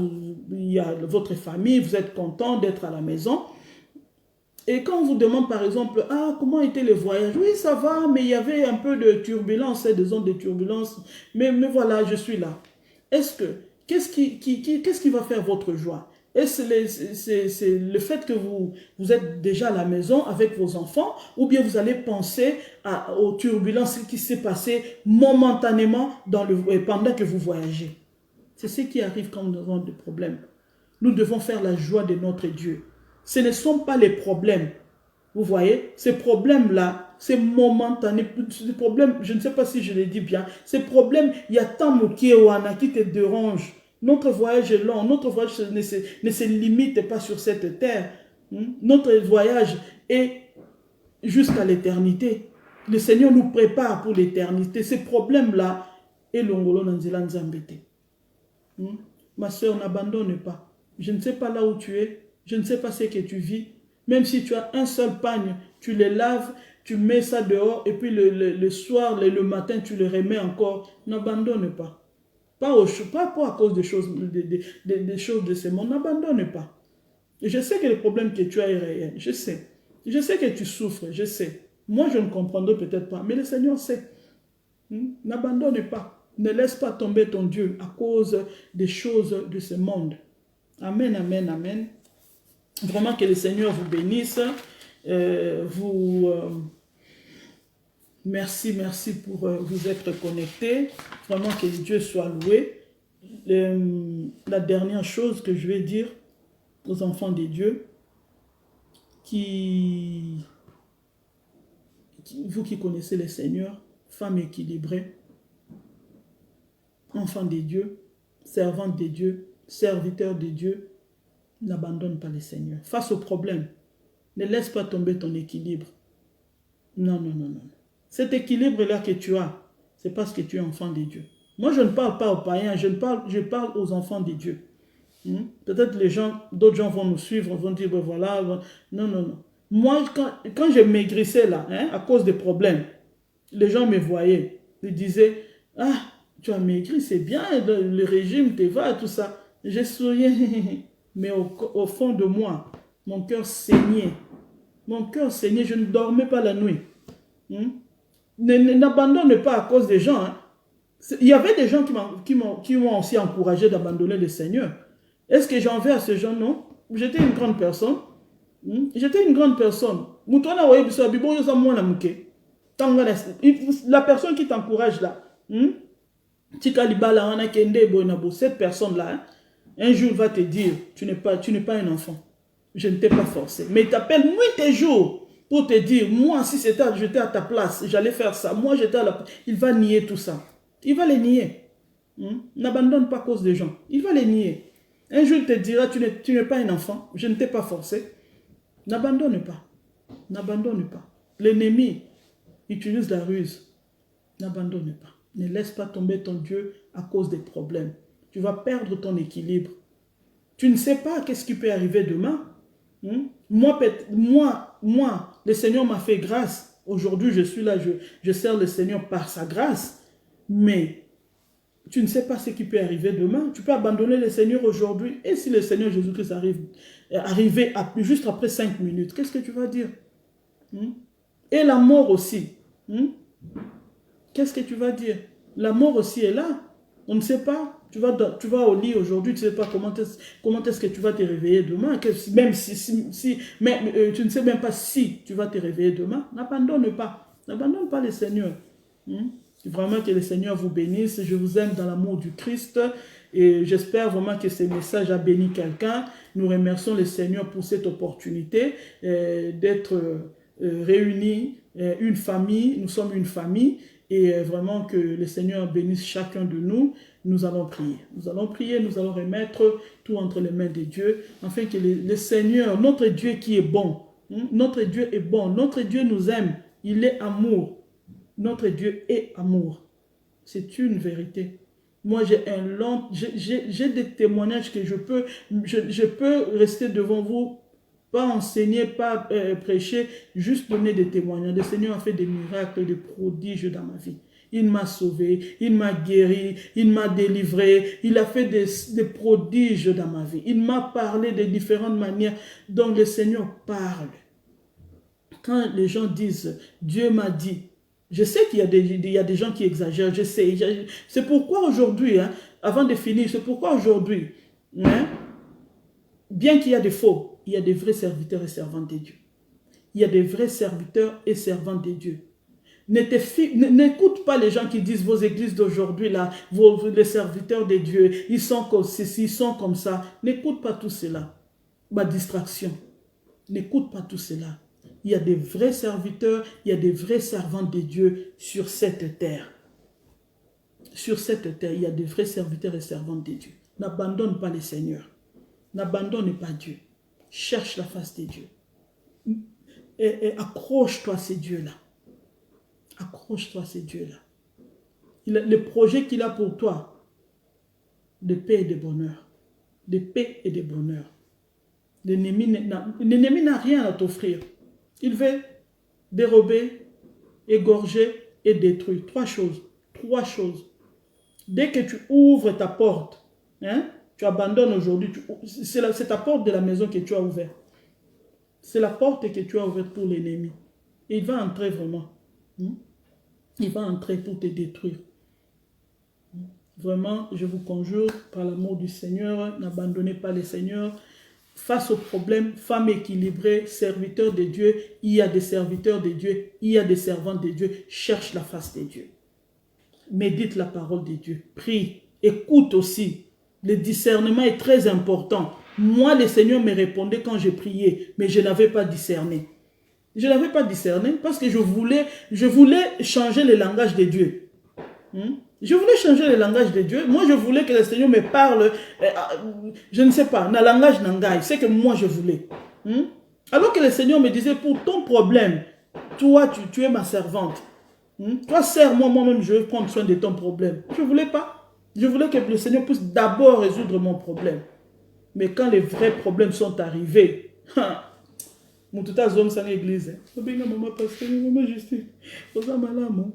il y a votre famille, vous êtes content d'être à la maison. Et quand on vous demande par exemple, comment était le voyage? Oui, ça va, mais il y avait un peu de turbulence, des ondes de turbulence, mais voilà, je suis là. Qu'est-ce qui va faire votre joie? Est-ce c'est le fait que vous êtes déjà à la maison avec vos enfants, ou bien vous allez penser aux turbulences qui s'est passé momentanément pendant que vous voyagez? C'est ce qui arrive quand nous avons des problèmes. Nous devons faire la joie de notre Dieu. Ce ne sont pas les problèmes. Vous voyez, ces problèmes-là, c'est momentané. Ces problèmes, je ne sais pas si je le dis bien, ces problèmes, il y a tant de qui te dérange. Notre voyage est long. Notre voyage ne se limite pas sur cette terre. Notre voyage est jusqu'à l'éternité. Le Seigneur nous prépare pour l'éternité. Ces problèmes-là, et l'ongolo nanzela nzambete. Ma soeur, n'abandonne pas. Je ne sais pas là où tu es. Je ne sais pas ce que tu vis. Même si tu as un seul pagne, tu le laves, tu mets ça dehors et puis le soir, le matin, tu le remets encore. N'abandonne pas. Pas à cause des choses de ce monde. N'abandonne pas. Et je sais que le problème que tu as est réel. Je sais. Je sais que tu souffres. Je sais. Moi, je ne comprendrai peut-être pas. Mais le Seigneur sait. N'abandonne pas. Ne laisse pas tomber ton Dieu à cause des choses de ce monde. Amen, amen, amen. Vraiment que le Seigneur vous bénisse. Merci pour vous être connectés. Vraiment que Dieu soit loué. La dernière chose que je vais dire aux enfants de Dieu qui vous qui connaissez le Seigneur, femme équilibrée, enfant de Dieu, servante de Dieu, serviteur de Dieu, n'abandonne pas le Seigneur. Face au problème, ne laisse pas tomber ton équilibre. Non, non, non, non. Cet équilibre-là que tu as, c'est parce que tu es enfant de Dieu. Moi, je ne parle pas aux païens, je parle aux enfants de Dieu. Peut-être d'autres gens vont nous suivre, vont dire, ben voilà, non, non, non. Moi, quand je maigrissais là, à cause des problèmes, les gens me voyaient, ils disaient, ah, tu as maigri, c'est bien, le régime te va, tout ça. Je souriais, mais au fond de moi, mon cœur saignait. Mon cœur saignait, je ne dormais pas la nuit. N'abandonne pas à cause des gens. Il y avait des gens qui m'ont aussi encouragé d'abandonner le Seigneur. Est-ce que j'en vais à ces gens? Non. J'étais une grande personne. J'étais une grande personne. La personne qui t'encourage là, cette personne-là, un jour va te dire, tu n'es pas un enfant. Je ne t'ai pas forcé. Mais il t'appelle nuit et jour pour te dire, moi, si j'étais à ta place, j'allais faire ça. Moi, j'étais à la place. Il va nier tout ça. Il va les nier. N'abandonne pas à cause des gens. Il va les nier. Un jour, il te dira, tu n'es pas un enfant. Je ne t'ai pas forcé. N'abandonne pas. N'abandonne pas. L'ennemi utilise la ruse. N'abandonne pas. Ne laisse pas tomber ton Dieu à cause des problèmes. Tu vas perdre ton équilibre. Tu ne sais pas qu'est-ce qui peut arriver demain. Moi, le Seigneur m'a fait grâce. Aujourd'hui, je suis là, je sers le Seigneur par sa grâce. Mais tu ne sais pas ce qui peut arriver demain. Tu peux abandonner le Seigneur aujourd'hui. Et si le Seigneur Jésus-Christ arrivait juste après 5 minutes, qu'est-ce que tu vas dire? Et la mort aussi. Qu'est-ce que tu vas dire? La mort aussi est là. On ne sait pas. Tu vas au lit aujourd'hui, tu ne sais pas comment est-ce que tu vas te réveiller demain. Même tu ne sais même pas si tu vas te réveiller demain. N'abandonne pas. N'abandonne pas le Seigneur. Vraiment que le Seigneur vous bénisse. Je vous aime dans l'amour du Christ. Et j'espère vraiment que ce message a béni quelqu'un. Nous remercions le Seigneur pour cette opportunité d'être réunis, une famille. Nous sommes une famille. Et vraiment que le Seigneur bénisse chacun de nous. Nous allons prier. Nous allons prier, nous allons remettre tout entre les mains de Dieu. Afin que le Seigneur, notre Dieu qui est bon, notre Dieu est bon, notre Dieu nous aime. Il est amour. Notre Dieu est amour. C'est une vérité. Moi, j'ai des témoignages que je peux rester devant vous, pas enseigner, pas prêcher, juste donner des témoignages. Le Seigneur a fait des miracles, des prodiges dans ma vie. Il m'a sauvé, il m'a guéri, il m'a délivré, il a fait des prodiges dans ma vie. Il m'a parlé de différentes manières dont le Seigneur parle. Quand les gens disent, Dieu m'a dit, je sais qu'il y a des gens qui exagèrent, je sais. C'est pourquoi aujourd'hui, avant de finir, c'est pourquoi aujourd'hui, bien qu'il y a des faux, il y a des vrais serviteurs et servantes de Dieu. Il y a des vrais serviteurs et servantes de Dieu. N'écoute pas les gens qui disent vos églises d'aujourd'hui, là, les serviteurs de Dieu, ils sont comme ceci, ils sont comme ça. N'écoute pas tout cela. Ma distraction. N'écoute pas tout cela. Il y a des vrais serviteurs, il y a des vrais servants de Dieu sur cette terre. Sur cette terre, il y a des vrais serviteurs et servantes de Dieu. N'abandonne pas le Seigneur. N'abandonne pas Dieu. Cherche la face de Dieu. Et accroche-toi à ces dieux-là. Accroche-toi à ces dieux-là. Le projet qu'il a pour toi, de paix et de bonheur. De paix et de bonheur. L'ennemi n'a rien à t'offrir. Il veut dérober, égorger et détruire. Trois choses. Trois choses. Dès que tu ouvres ta porte, tu abandonnes aujourd'hui, c'est ta porte de la maison que tu as ouverte. C'est la porte que tu as ouverte pour l'ennemi. Et il va entrer vraiment. Il va entrer pour te détruire. Vraiment, je vous conjure, par l'amour du Seigneur, n'abandonnez pas le Seigneur. Face aux problèmes, femme équilibrée, serviteur de Dieu, il y a des serviteurs de Dieu, il y a des servantes de Dieu. Cherche la face de Dieu. Médite la parole de Dieu. Prie. Écoute aussi. Le discernement est très important. Moi, le Seigneur me répondait quand je priais, mais je n'avais pas discerné. Je n'avais pas discerné parce que je voulais changer le langage de Dieu. Je voulais changer le langage de Dieu. Moi, je voulais que le Seigneur me parle, je ne sais pas, dans le langage nangai. C'est que moi, je voulais. Alors que le Seigneur me disait, pour ton problème, toi, tu es ma servante. Toi, sers-moi, moi-même, je vais prendre soin de ton problème. Je ne voulais pas. Je voulais que le Seigneur puisse d'abord résoudre mon problème. Mais quand les vrais problèmes sont arrivés, mon tout à zone sans église. Maman pasteur, maman justice. Osa malamu.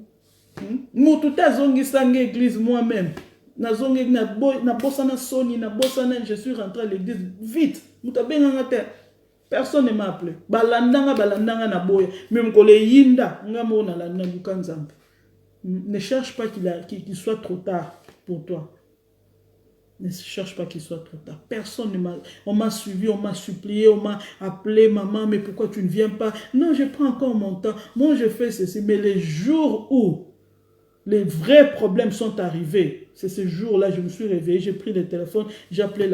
Mon tout à zone sans église moi-même. Na zone na bossa na soni na bossa na je suis rentré à l'église vite. Mutabenga terre. Personne ne m'a appelé. Balandanga na boya. Même ko le yinda ngamo na la na bukanzambe. Ne cherche pas qu'il soit trop tard pour toi. Ne cherche pas qu'il soit trop tard. Personne ne m'a... On m'a suivi, on m'a supplié, on m'a appelé, maman, mais pourquoi tu ne viens pas? Non, je prends encore mon temps. Moi, je fais ceci. Mais les jours où les vrais problèmes sont arrivés, c'est ce jour-là, je me suis réveillé, j'ai pris le téléphone, j'ai appelé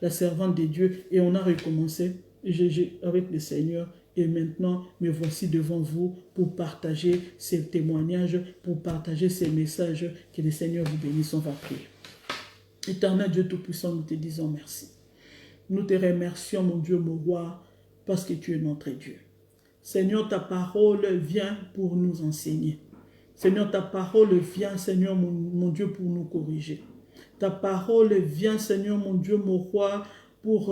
la servante de Dieu et on a recommencé avec le Seigneur. Et maintenant, me voici devant vous pour partager ces témoignages, pour partager ces messages. Que le Seigneur vous bénisse, on va prier. Éternel Dieu Tout-Puissant, nous te disons merci. Nous te remercions, mon Dieu, mon roi, parce que tu es notre Dieu. Seigneur, ta parole vient pour nous enseigner. Seigneur, ta parole vient, Seigneur, mon Dieu, pour nous corriger. Ta parole vient, Seigneur, mon Dieu, mon roi, pour